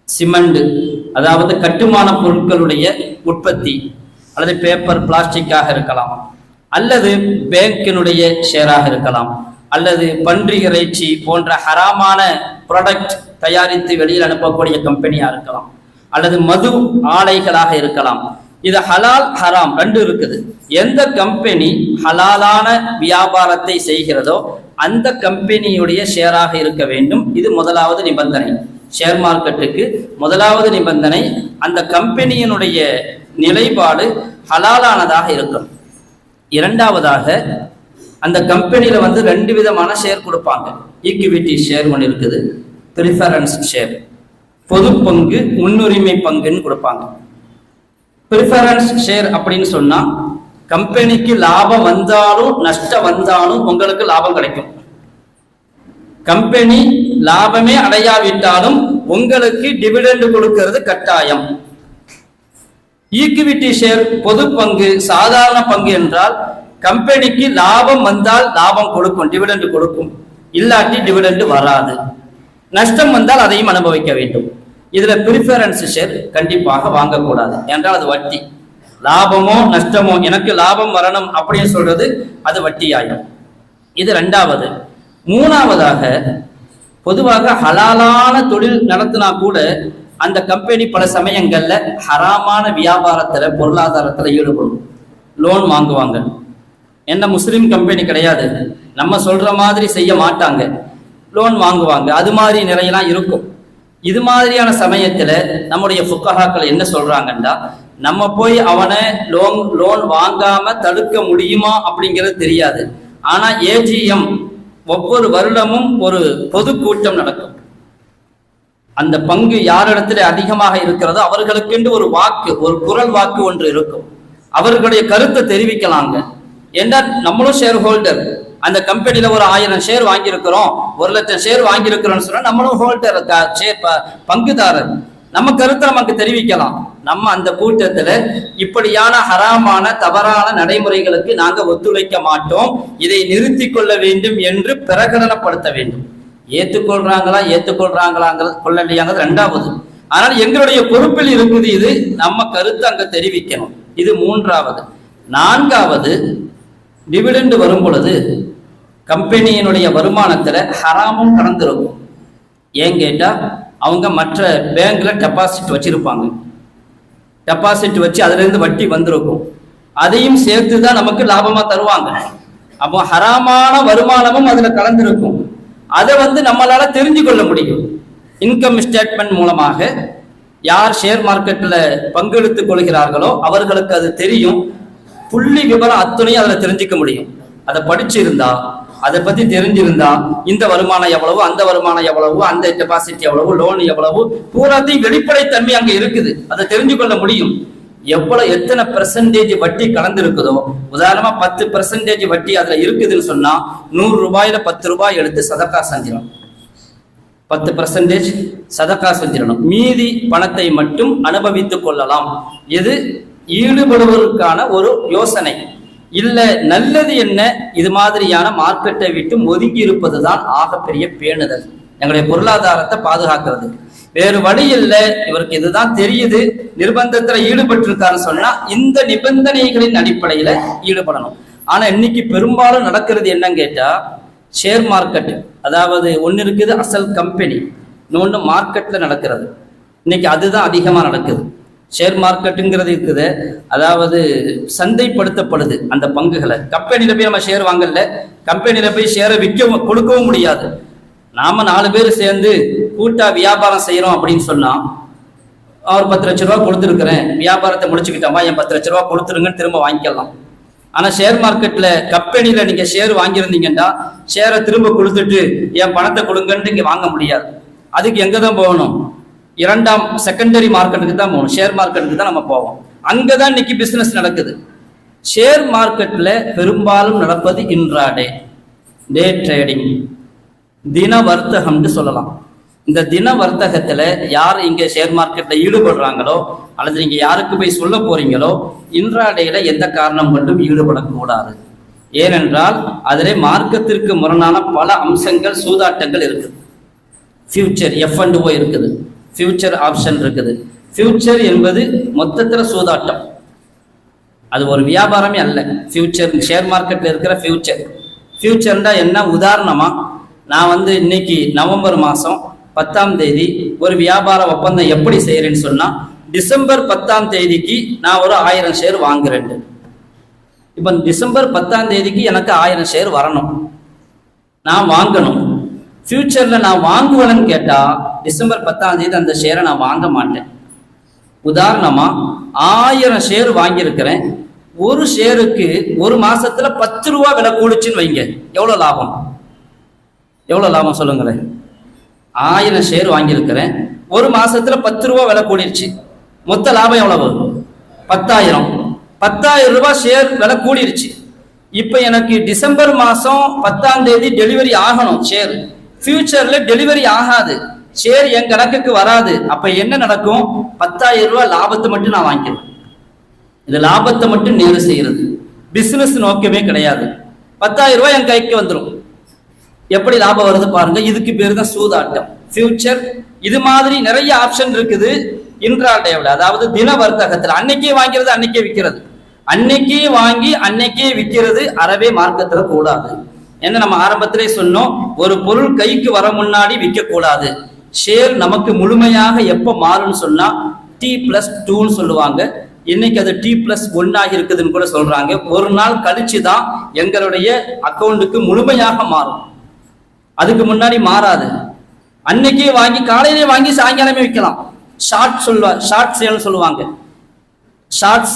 சிமெண்ட், அதாவது கட்டுமான பொருட்களுடைய உற்பத்தி, அல்லது பேப்பர் பிளாஸ்டிக்காக இருக்கலாம், அல்லது பேங்கினுடைய ஷேராக இருக்கலாம், அல்லது பன்றி இறைச்சி போன்ற ஹராமான ப்ராடக்ட் தயாரித்து வெளியில் அனுப்பக்கூடிய கம்பெனியா இருக்கலாம், அல்லது மது ஆலைகளாக இருக்கலாம். இது ஹலால் ஹராம் ரெண்டு இருக்குது. எந்த கம்பெனி ஹலாலான வியாபாரத்தை செய்கிறதோ அந்த கம்பெனியுடைய ஷேராக இருக்க வேண்டும். இது முதலாவது நிபந்தனை. ஷேர் மார்க்கெட்டுக்கு முதலாவது நிபந்தனை அந்த கம்பெனியினுடைய நிலைப்பாடு ஹலாலானதாக இருக்கும். இரண்டாவதாக அந்த கம்பெனியில 2 விதமான ஷேர் கொடுப்பாங்க. ஈக்விட்டி ஷேர் ஒன்று இருக்குது, ப்ரிஃபரன்ஸ் ஷேர், பொது பங்கு, முன்னுரிமை பங்குன்னு கொடுப்பாங்க. ப்ரிஃபரன்ஸ் ஷேர் அப்படின்னு சொன்னா கம்பெனிக்கு லாபம் வந்தாலும் நஷ்டம் வந்தாலும் உங்களுக்கு லாபம் கிடைக்கும். கம்பெனி லாபமே அடையாவிட்டாலும் உங்களுக்கு டிவிடெண்ட் கொடுக்கிறது கட்டாயம். ஈக்விட்டி ஷேர், பொது பங்கு, சாதாரண பங்கு என்றால் கம்பெனிக்கு லாபம் வந்தால் லாபம் கொடுக்கும், டிவிடெண்ட் கொடுக்கும், இல்லாட்டி டிவிடெண்ட் வராது. நஷ்டம் வந்தால் அதையும் அனுபவிக்க வேண்டும். இதுல ப்ரிஃபரன்ஸ் ஷேர் கண்டிப்பாக வாங்கக்கூடாது, என்றால் அது வட்டி. லாபமோ நஷ்டமோ எனக்கு லாபம் வரணும் அப்படின்னு சொல்றது அது வட்டி ஆகும். இது ரெண்டாவது. மூணாவதாக, பொதுவாக ஹலாலான தொழில் நடத்தினா கூட அந்த கம்பெனி பல சமயங்கள்ல ஹராமான வியாபாரத்துல பொருளாதாரத்துல ஈடுபடும். லோன் வாங்குவாங்க. என்ன முஸ்லிம் கம்பெனி கிடையாது, நம்ம சொல்ற மாதிரி செய்ய மாட்டாங்க, லோன் வாங்குவாங்க. அது மாதிரி நிறையலாம் இருக்கும். இது மாதிரியான சமயத்துல நம்முடைய ஃபுக்கஹாக்கள் என்ன சொல்றாங்கன்னா, நம்ம போய் அவனை லோன் வாங்காம தடுக்க முடியுமா அப்படிங்கிறது தெரியாது. ஆனா ஏஜிஎம் ஒவ்வொரு வருடமும் ஒரு பொதுக்கூட்டம் நடக்கும். அந்த பங்கு யாரிடத்துல அதிகமாக இருக்கிறதோ அவர்களுக்கென்று ஒரு வாக்கு, ஒரு குரல் வாக்கு ஒன்று இருக்கும். அவர்களுடைய கருத்தை தெரிவிக்கலாங்க. ஏன்னா நம்மளும் ஷேர் ஹோல்டர். அந்த கம்பெனியில ஒரு 1000 ஷேர் வாங்கியிருக்கிறோம், 1,00,000 ஷேர் வாங்கியிருக்கிறோம்னு சொன்னா நம்மளும் ஹோல்டர், பங்குதாரர். நம்ம கருத்தை நமக்கு தெரிவிக்கலாம். நம்ம அந்த கூட்டத்துல இப்படியான ஹராமான தவறான நடைமுறைகளுக்கு நாங்க ஒத்துழைக்க மாட்டோம், இதை நிறுத்தி கொள்ள வேண்டும் என்று பிரகடனப்படுத்த வேண்டும். ஏற்றுக்கொள்றாங்களாங்கிறது கொள்ளலையாங்கிறது ரெண்டாவது. ஆனால் எங்களுடைய பொறுப்பில் இருக்குது, இது நம்ம கருத்தை அங்க தெரிவிக்கணும். இது மூன்றாவது. நான்காவது, டிவிடெண்ட் வரும் பொழுது கம்பெனியினுடைய வருமானத்துல ஹராமும் கலந்துருக்கும். ஏன் கேட்டா, அவங்க மற்ற பேங்க்ல டெபாசிட் வச்சிருப்பாங்க. டெபாசிட் வச்சு அதுல இருந்து வட்டி வந்திருக்கும். அதையும் சேர்த்து தான் நமக்கு லாபமா தருவாங்க. அப்போ ஹராமான வருமானமும் அதுல கலந்திருக்கும். அதை நம்மளால தெரிஞ்சு கொள்ள முடியும். இன்கம் ஸ்டேட்மெண்ட் மூலமாக யார் ஷேர் மார்க்கெட்ல பங்கெடுத்துக் கொள்கிறார்களோ அவர்களுக்கு அது தெரியும். புள்ளி விவரம் அத்தனையும் அதுல தெரிஞ்சுக்க முடியும். அதை படிச்சிருந்தா, அதை பத்தி தெரிஞ்சிருந்தா, இந்த வருமானம் எவ்வளவு, அந்த வருமானம் எவ்வளவு, அந்த டெபாசிட் எவ்வளவு, லோன் எவ்வளவு, பூராத்தையும் வெளிப்படைத்தன்மை அங்க இருக்குது. அதை தெரிஞ்சு கொள்ள முடியும். எத்தனை பெர்சன்டேஜ் வட்டி கலந்துருக்குதோ, உதாரணமா 10% வட்டி அதுல இருக்குதுன்னு சொன்னா 100 ரூபாயில 10 ரூபாய் எடுத்து சதக்கா செஞ்சிடணும். 10% சதக்கா செஞ்சிடணும். மீதி பணத்தை மட்டும் அனுபவித்துக் கொள்ளலாம். இது ஈடுபடுவதற்கான ஒரு யோசனை. இல்ல நல்லது என்ன, இது மாதிரியான மார்க்கெட்டை விட்டு ஒதுங்கி இருப்பதுதான் ஆகப்பெரிய பேணுதல், எங்களுடைய பொருளாதாரத்தை பாதுகாக்கிறது. வேறு வழி இல்லை. இவருக்கு இதுதான் தெரியுது, நிர்பந்தத்துல ஈடுபட்டிருக்காருன்னு சொன்னா இந்த நிபந்தனைகளின் அடிப்படையில ஈடுபடணும். ஆனா இன்னைக்கு பெரும்பாலும் நடக்கிறது என்னன்னு கேட்டா, ஷேர் மார்க்கெட், அதாவது ஒன்னு இருக்குது அசல் கம்பெனி, இன்னொன்னு மார்க்கெட்ல நடக்கிறது. இன்னைக்கு அதுதான் அதிகமா நடக்குது. ஷேர் மார்க்கெட்டுங்கிறது இருக்குது, அதாவது சந்தைப்படுத்தப்படுது அந்த பங்குகளை. கம்பெனியில போய் நம்ம ஷேர் வாங்கல, கம்பெனியில போய் ஷேரை கொடுக்கவும் முடியாது. நாம 4 பேர் சேர்ந்து கூட்டா வியாபாரம் செய்யறோம் அப்படின்னு சொன்னா, அவர் 10 லட்ச ரூபா கொடுத்துருக்கிறேன், வியாபாரத்தை முடிச்சுக்கிட்டோமா, என் 10 லட்ச ரூபா கொடுத்துருங்கன்னு திரும்ப வாங்கிக்கலாம். ஆனா ஷேர் மார்க்கெட்ல கம்பெனியில நீங்க ஷேர் வாங்கியிருந்தீங்கன்னா ஷேரை திரும்ப கொடுத்துட்டு என் பணத்தை கொடுங்கன்னு இங்க வாங்க முடியாது. அதுக்கு எங்க தான் போகணும்? செகண்டரி மார்க்கெட்டுக்கு தான் போகணும். ஷேர் மார்க்கெட்டுக்கு தான் நம்ம போவோம். அங்கதான் இன்னைக்கு பிசினஸ் நடக்குது. ஷேர் மார்க்கெட்ல பெரும்பாலும் நடப்பது இன்ட்ராடே, டே ட்ரேடிங், தின வர்த்தகம்னு சொல்லலாம். இந்த தின வர்த்தகத்துல யார் இங்க ஷேர் மார்க்கெட்ல ஈடுபடுறாங்களோ, அல்லது நீங்க யாருக்கு போய் சொல்ல போறீங்களோ, இன்ட்ராடேல எந்த காரணம் கொண்டும் ஈடுபடக்கூடாது. ஏனென்றால் அதிலே மார்க்கத்திற்கு முரணான பல அம்சங்கள், சூதாட்டங்கள் இருக்குது. ஃபியூச்சர் F&O இருக்குது, ஃபியூச்சர் ஆப்ஷன் இருக்குது. ஃபியூச்சர் என்பது மொத்தத்துல சூதாட்டம், அது ஒரு வியாபாரமே அல்ல. ஃபியூச்சர், ஷேர் மார்க்கெட்ல இருக்கிற ஃபியூச்சர்னா என்ன? உதாரணமா நான் இன்னைக்கு நவம்பர் மாசம் 10ஆம் தேதி ஒரு வியாபார ஒப்பந்தம் எப்படி செய்யறேன்னு சொன்னா, டிசம்பர் 10ஆம் தேதிக்கு நான் ஒரு 1000 ஷேர் வாங்குறேன். இப்ப டிசம்பர் 10ஆம் தேதிக்கு எனக்கு 1000 ஷேர் வரணும், நான் வாங்கணும். ஃபியூச்சர்ல நான் வாங்குவேன்னு கேட்டா டிசம்பர் 10ஆம் தேதி அந்த ஷேரை நான் வாங்க மாட்டேன். உதாரணமா 1000 ஷேர் வாங்கியிருக்கிறேன், ஒரு ஷேருக்கு ஒரு மாசத்துல 10 ரூபா விலை கூடுச்சுன்னு வைங்க, எவ்வளவு லாபம்? எவ்வளவு லாபம் சொல்லுங்களேன். 1000 ஷேர் வாங்கியிருக்கிறேன், ஒரு மாசத்துல 10 ரூபா விலை கூடிருச்சு, மொத்த லாபம் எவ்வளவு? 10,000. 10,000 ரூபாய் ஷேர் விலை கூடிருச்சு. இப்ப எனக்கு டிசம்பர் மாசம் 10ஆம் தேதி டெலிவரி ஆகணும் ஷேர். ஃபியூச்சர்ல டெலிவரி ஆகாது, ஷேர் என் கணக்குக்கு வராது. அப்ப என்ன நடக்கும்? 10,000 ரூபாய் லாபத்தை மட்டும் நான் வாங்கிடுவேன். இது லாபத்தை மட்டும் நேரு செய்யறது, பிசினஸ் நோக்கமே கிடையாது. 10,000 ரூபாய் என் கைக்கு வந்துடும். எப்படி லாபம் வருது பாருங்க. இதுக்கு பேரு தான் சூதாட்டம், ஃபியூச்சர். இது மாதிரி நிறைய ஆப்ஷன் இருக்குது இன்ட்ராடேவில், அதாவது தின வர்த்தகத்தில். அன்னைக்கே வாங்கிறது, அன்னைக்கே விற்கிறது, அன்னைக்கே வாங்கி அன்னைக்கே விற்கிறது அறவே மார்க்கத்துல கூடாது. என்ன நம்ம ஆரம்பத்திலே சொன்னோம், ஒரு பொருள் கைக்கு வர முன்னாடி விற்க கூடாது. ஷேர் நமக்கு முழுமையாக எப்ப மாறும்னு சொன்னா T+2 சொல்லுவாங்க. இன்னைக்கு அது T+1 இருக்குதுன்னு கூட சொல்றாங்க. ஒரு நாள் கழிச்சு தான் எங்களுடைய அக்கௌண்ட்டுக்கு முழுமையாக மாறும். அதுக்கு முன்னாடி மாறாது. அன்னைக்கே வாங்கி காலையிலே வாங்கி சாயங்காலமே விற்கலாம். ஷார்ட் சேல் சொல்லுவாங்க. ஷார்ட்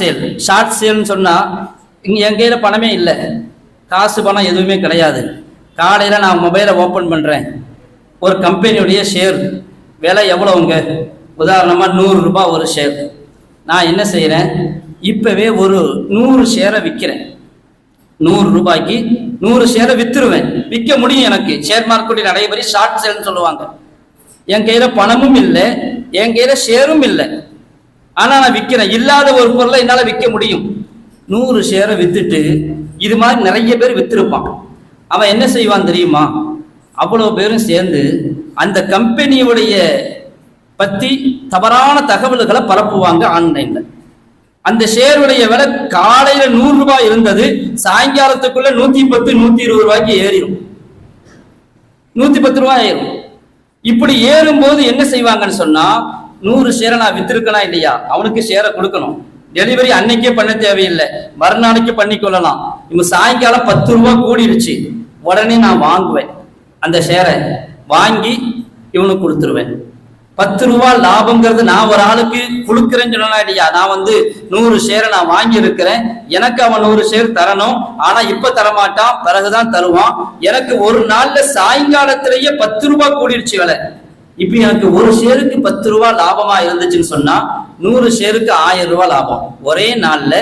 சேல்னு சொன்னா இங்க என் கையில பணமே இல்லை, காசு பணம் எதுவுமே கிடையாது. காலையில நான் மொபைலை ஓப்பன் பண்றேன், ஒரு கம்பெனியுடைய ஷேர் விலை எவ்வளவுங்க, உதாரணமா 100 ரூபாய் ஒரு ஷேர். நான் என்ன செய்யறேன், இப்பவே ஒரு 100 ஷேரை விற்கிறேன். 100 ரூபாய்க்கு 100 ஷேரை வித்துருவேன். விற்க முடியும். எனக்கு ஷேர் மார்க்கெட்டில் நடைபெறி ஷார்ட் சேல்னு சொல்லுவாங்க. என் கையில பணமும் இல்லை, என் கையில ஷேரும் இல்லை, ஆனா நான் விற்கிறேன். இல்லாத ஒரு பொருளை என்னால விற்க முடியும். 100 ஷேரை வித்துட்டு இது மாதிரி நிறைய பேர் வித்திருப்பான். அவன் என்ன செய்வான் தெரியுமா, அவ்வளவு பேரும் சேர்ந்து அந்த கம்பெனியுடைய பத்தி தவறான தகவல்களை பரப்புவாங்க ஆன்லைன்ல. அந்த ஷேருடைய விலை காலையில 100 ரூபாய் இருந்தது, சாயங்காலத்துக்குள்ள 110 120 ரூபாய்க்கு ஏறிடும். 110 ரூபாய் ஏறும். இப்படி ஏறும்போது என்ன செய்வாங்கன்னு சொன்னா, 100 ஷேரை நான் வித்திருக்கனா இல்லையா, அவனுக்கு ஷேரை கொடுக்கணும். டெலிவரி அன்னைக்கே பண்ண தேவையில்லை, மறுநாளைக்கு பண்ணி கொள்ளலாம். இப்ப சாயங்காலம் 10 ரூபாய் கூடிருச்சு, உடனே நான் வாங்குவேன். அந்த ஷேரை வாங்கி இவனுக்கு கொடுத்துருவேன். 10 ரூபாய் லாபம்ங்கிறது நான் ஒரு ஆளுக்கு கொடுக்குறேன்னு சொன்னா இல்லையா, நான் 100 ஷேரை நான் வாங்கி இருக்கிறேன், எனக்கு அவன் 100 ஷேர் தரணும். ஆனா இப்ப தரமாட்டான், பிறகுதான் தருவான். எனக்கு ஒரு நாள்ல சாயங்காலத்திலேயே 10 ரூபாய் கூடிருச்சு விலை. இப்ப எனக்கு ஒரு ஷேருக்கு 10 ரூபாய் லாபமா இருந்துச்சுன்னு சொன்னா 100 ஷேருக்கு 1000 ரூபாய் லாபம். ஒரே நாள்ல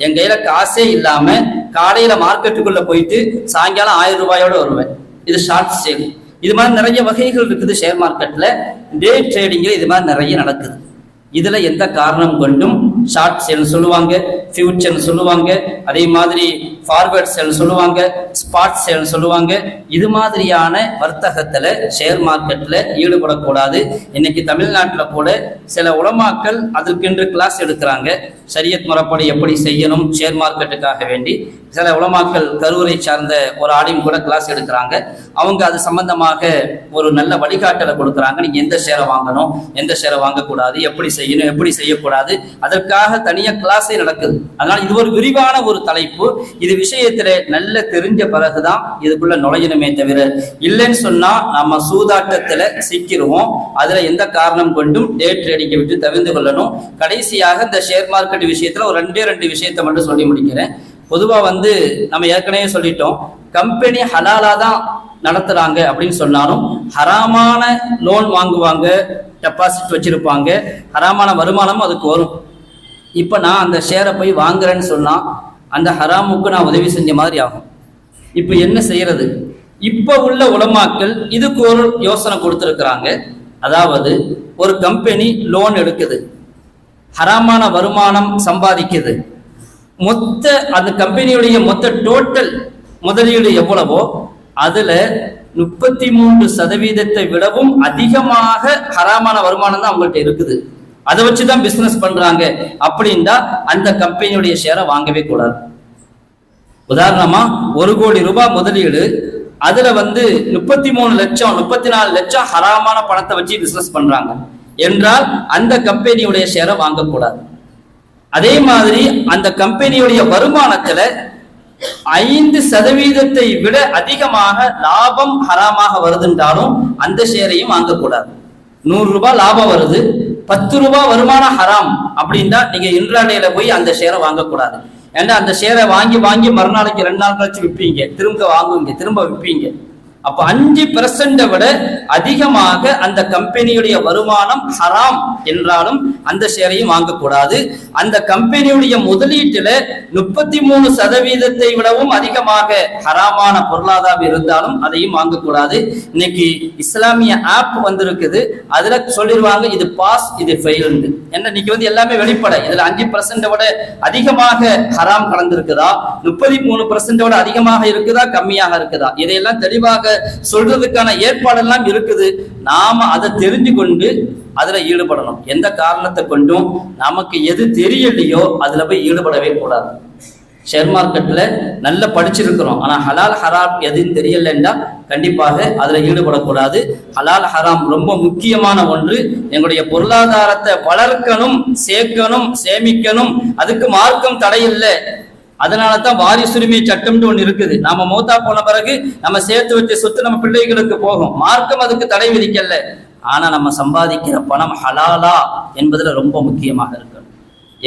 என் கையில காசே இல்லாம காலையில மார்க்கெட்டுக்குள்ள போயிட்டு சாயங்காலம் 1000 ரூபாயோட வருவேன். இது ஷார்ட் சேல். இது மாதிரி நிறைய வகைகள் இருக்குது ஷேர் மார்க்கெட்ல. டே ட்ரேடிங்ல இது மாதிரி நிறைய நடக்குது. இதுல எந்த காரணம் கொண்டும் ஷார்ட் சேல் சொல்லுவாங்க, ஃபியூச்சர் சொல்லுவாங்க, அதே மாதிரி ஃபார்வர்ட் சேல் சொல்லுவாங்க, ஸ்பாட் சேல் சொல்லுவாங்க. இது மாதிரியான வர்த்தகத்துல ஷேர் மார்க்கெட்ல ஈடுபடக்கூடாது. இன்னைக்கு தமிழ்நாட்டுல கூட சில உலமாக்கள் அதற்கென்று கிளாஸ் எடுக்கிறாங்க. ஷரியத் முறைப்படி எப்படி செய்யணும் ஷேர் மார்க்கெட்டுக்காக வேண்டி சில உலமாக்கள் கரூரை சார்ந்த ஒரு ஆலிம் கூட கிளாஸ் எடுக்கிறாங்க. அவங்க அது சம்பந்தமாக ஒரு நல்ல வழிகாட்டலை கொடுக்குறாங்க. நீங்க எந்த ஷேரை வாங்கணும், எந்த ஷேரை வாங்கக்கூடாது, எப்படி செய்யணும், எப்படி செய்யக்கூடாது, அதற்காக தனியா கிளாஸே நடக்குது. அதனால இது ஒரு விரிவான ஒரு தலைப்பு. இது விஷயத்துல நல்ல தெரிஞ்ச பிறகுதான் இதுக்குள்ள நுழையணுமே தவிர, இல்லைன்னு சொன்னா நம்ம சூதாட்டத்துல சிக்கிருவோம். அதுல எந்த காரணம் கொண்டும் டே ட்ரேடிங்கை விட்டு தவிர்த்து கொள்ளணும். கடைசியாக இந்த ஷேர் மார்க்கெட் விஷயத்துல ஒரு 2 விஷயத்தை மட்டும் சொல்லி முடிக்கிறேன். பொதுவா நம்ம ஏற்கனவே சொல்லிட்டோம், கம்பெனி ஹலாலா தான் நடத்துறாங்க அப்படின்னு சொன்னாலும் ஹராமான லோன் வாங்குவாங்க, டெபாசிட் வச்சிருப்பாங்க, ஹராமான வருமானமும் அதுக்கு வரும். இப்ப நான் அந்த ஷேரை போய் வாங்குறேன்னு சொன்னா அந்த ஹராமுக்கு நான் உதவி செஞ்ச மாதிரி ஆகும். இப்ப என்ன செய்யறது? இப்ப உள்ள உலமாக்கள் இதுக்கு ஒரு யோசனை கொடுத்திருக்கிறாங்க. அதாவது ஒரு கம்பெனி லோன் எடுக்குது, ஹராமான வருமானம் சம்பாதிக்குது, மொத்த அந்த கம்பெனியுடைய மொத்த டோட்டல் முதலீடு எவ்வளவோ அதுல 33% விடவும் அதிகமாக ஹராமான வருமானம் தான் அவங்கள்ட்ட இருக்குது. அதை வச்சுதான் பிசினஸ் பண்றாங்க அப்படின்னா அந்த கம்பெனியுடைய ஷேரை வாங்கவே கூடாது. உதாரணமா 1 கோடி ரூபாய் முதலீடு, அதுல 33 லட்சம் 34 லட்சம் ஹராமான பணத்தை வச்சு பிசினஸ் பண்றாங்க என்றால் அந்த கம்பெனியுடைய ஷேரை வாங்கக்கூடாது. அதே மாதிரி அந்த கம்பெனியுடைய வருமானத்துல 5% விட அதிகமாக லாபம் ஹராமாக வருதுன்றாலும் அந்த ஷேரையும் வாங்கக்கூடாது. 100 ரூபாய் லாபம் வருது, 10 ரூபாய் வருமானம் ஹராம் அப்படின்னா நீங்க இன்ட்ராடேல போய் அந்த ஷேரை வாங்கக்கூடாது. ஏன்னா அந்த ஷேரை வாங்கி மறுநாளைக்கு 2 நாள் கழிச்சு விற்பீங்க, திரும்ப வாங்குவீங்க, திரும்ப விற்பீங்க. அப்ப 5% விட அதிகமாக அந்த கம்பெனியுடைய வருமானம் ஹராம் என்றாலும் அந்த ஷேரையும் வாங்கக்கூடாது. அந்த கம்பெனியுடைய முதலீட்டுல 33% விடவும் அதிகமாக ஹராமான பொருளாதாரம் இருந்தாலும் அதையும் வாங்கக்கூடாது. இன்னைக்கு இஸ்லாமிய ஆப் வந்திருக்குது, அதுல சொல்லிடுவாங்க இது பாஸ் இது ஃபெயில். என்ன இன்னைக்கு எல்லாமே வெளிப்படை. இதுல 5% விட அதிகமாக ஹராம் கலந்திருக்குதா, 33% விட அதிகமாக இருக்குதா, கம்மியாக இருக்குதா, இதையெல்லாம் தெளிவாக சொல்றதுக்கான ஏற்பாடெல்லாம் இருக்குது. நாம அதை தெரிஞ்சு கொண்டு அதுல ஈடுபடணும். எந்த காரணத்தை கொண்டும் நமக்கு எது தெரியலையோ அதுல போய் ஈடுபடவே கூடாது. ஷேர் மார்க்கெட்ல நல்லா படிச்சிருக்கிறோம், ஆனா ஹலால் ஹராம் எதுன்னு தெரியலன்னா கண்டிப்பாக அதில் ஈடுபடக்கூடாது. ஹலால் ஹராம் ரொம்ப முக்கியமான ஒன்று. எங்களுடைய பொருளாதாரத்தை வளர்க்கணும், சேர்க்கணும், சேமிக்கணும். அதுக்கு மார்க்கம் தடையில்லை. அதனால தான் வாரிசுரிமை சட்டம்னு ஒன்று இருக்குது. நாம மௌத்தா போன பிறகு நம்ம சேர்த்து வச்ச சொத்து நம்ம பிள்ளைகளுக்கு போகும். மார்க்கம் அதுக்கு தடை விதிக்கல. ஆனா நம்ம சம்பாதிக்கிற பணம் ஹலாலா என்பதுல ரொம்ப முக்கியமாக இருக்கணும்.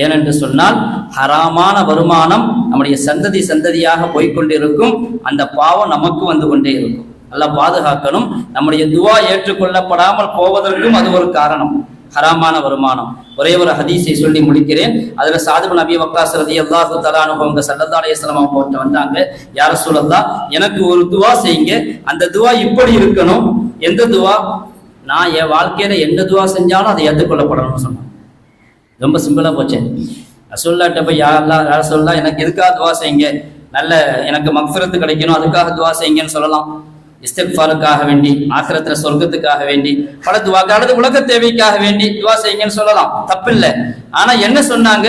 ஏனென்று சொன்னால் ஹராமான வருமானம் நம்முடைய சந்ததியாக போய்கொண்டிருக்கும். அந்த பாவம் நமக்கு வந்து கொண்டே இருக்கும். நல்லா பாதுகாக்கணும். நம்முடைய துவா ஏற்றுக்கொள்ளப்படாமல் போவதற்கும் அது ஒரு காரணம், ஹராமான வருமானம். ஒரே ஒரு ஹதீஸை சொல்லி முடிக்கிறேன். அதுல சாது பின் அபீ வக்காஸ் ரலியல்லாஹு தஆலா அன்ஹு அவங்க ஸல்லல்லாஹு அலைஹி வஸல்லம் அவங்க வந்தாங்க, யா ரசூலல்லாஹ் எனக்கு ஒரு துவா செய்யுங்க, அந்த துவா இப்படி இருக்கணும். எந்த துவா? நான் என் வாழ்க்கையில எந்த துவா செஞ்சாலும் அதை ஏற்றுக்கொள்ளப்படணும்னு சொன்னான். ரொம்ப சிம்பிளா போச்சு. ரசூலுல்லாஹ்ட்ட போய் யா ரசூலுல்லாஹ் எனக்கு எதுக்காக துவா செய்யுங்க, நல்ல எனக்கு மக்ஃபிரத்து கிடைக்கணும், அதுக்காக துவா செய்யுங்கன்னு சொல்லலாம். இஸ்திக்ஃபாருக்காக வேண்டி, ஆখিরাத்துல சொர்க்கத்துக்காக வேண்டி, பல துவாக்கள், அல்லது உலக தேவைக்காக வேண்டி துவா செய்யுங்கன்னு சொல்லலாம், தப்பில்லை. ஆனா என்ன சொன்னாங்க?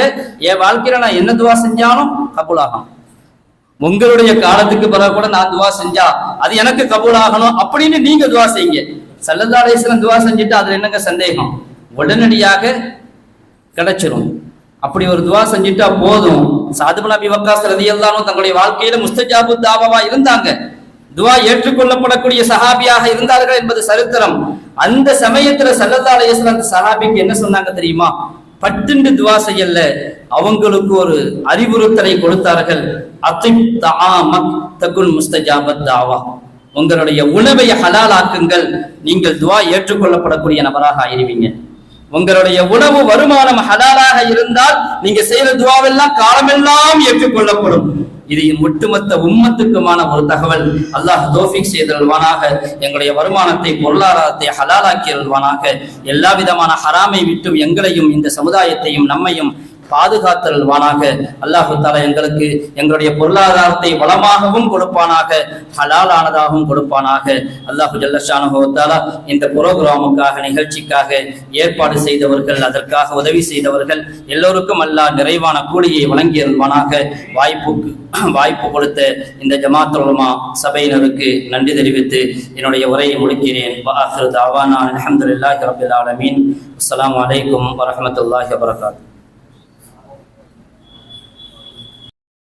என் வாழ்க்கையில நான் என்ன துவா செஞ்சாலும் கபூலாகும். உங்களுடைய காலத்துக்கு பிறகு கூட நான் துவா செஞ்சா அது எனக்கு கபூலாகணும் அப்படின்னு நீங்க துவா செய்யுங்க. ஸல்லல்லாஹு அலைஹி வஸல்லம் துவா செஞ்சுட்டு அதுல என்னங்க சந்தேகம்? உடனடியாக கிடைச்சிரும். அப்படி ஒரு துவா செஞ்சுட்டா போதும். சாது பின் அபீ வக்காஸ் ரலியல்லாஹு அன்ஹு தங்களுடைய வாழ்க்கையில முஸ்தஜாபு தாவவா இருந்தாங்க. துவா ஏற்றுக்கொள்ளப்படக்கூடிய சஹாபியாக இருந்தார்கள் என்பது சரித்திரம். அந்த சமயத்துல ஸல்லல்லாஹு அலைஹி வஸல்லம் சஹாபிக்கு என்ன சொன்னாங்க தெரியுமா? பட்டுண்டு துவா செய்யல, அவங்களுக்கு ஒரு அறிவுறுத்தலை கொடுத்தார்கள். அத்திப் தஆமக் தகுன் முஸ்தஜாபத் தாவா. உங்களுடைய உணவை ஹலாலாக்குங்கள், நீங்கள் துவா ஏற்றுக்கொள்ளப்படக்கூடிய நபராக ஆயிருவீங்க. உங்களுடைய உணவு வருமானம் ஹலாலாக இருந்தால் நீங்க செய்யற துவாவெல்லாம் காலமெல்லாம் ஏற்றுக்கொள்ளப்படும். இது ஒட்டுமொத்த உம்மத்துக்குமான ஒரு தகவல். அல்லாஹ் தௌஃபீக் செய்தல்வானாக. எங்களுடைய வருமானத்தை, பொருளாதாரத்தை ஹலாலாக்கியல்வானாக. எல்லா விதமான ஹராமை விட்டும் எங்களையும் இந்த சமுதாயத்தையும் நம்மையும் பாதுகாத்தல்வானாக. அல்லாஹு தஆலா எங்களுக்கு எங்களுடைய பொருளாதாரத்தை வளமாகவும் கொடுப்பானாக, ஹலாலானதாகவும் கொடுப்பானாக. அல்லாஹு ஜல்ல ஷானஹு வ தஆலா இந்த புரோகிராமுக்காக, நிகழ்ச்சிக்காக ஏற்பாடு செய்தவர்கள், அதற்காக உதவி செய்தவர்கள் எல்லோருக்கும் அல்லாஹ் நிறைவான கூலியை வழங்கியல்வானாக. வாய்ப்பு கொடுத்த இந்த ஜமாத்துல் உலமா சபையினருக்கு நன்றி தெரிவித்து என்னுடைய உரையை முடிக்கிறேன். வஆஹிரு தஅவானா அல்ஹம்துலில்லாஹி ரப்பில் ஆலமீன். அஸ்ஸலாமு அலைக்கும் வரஹ்மத்துல்லாஹி வபரகாத்துஹு.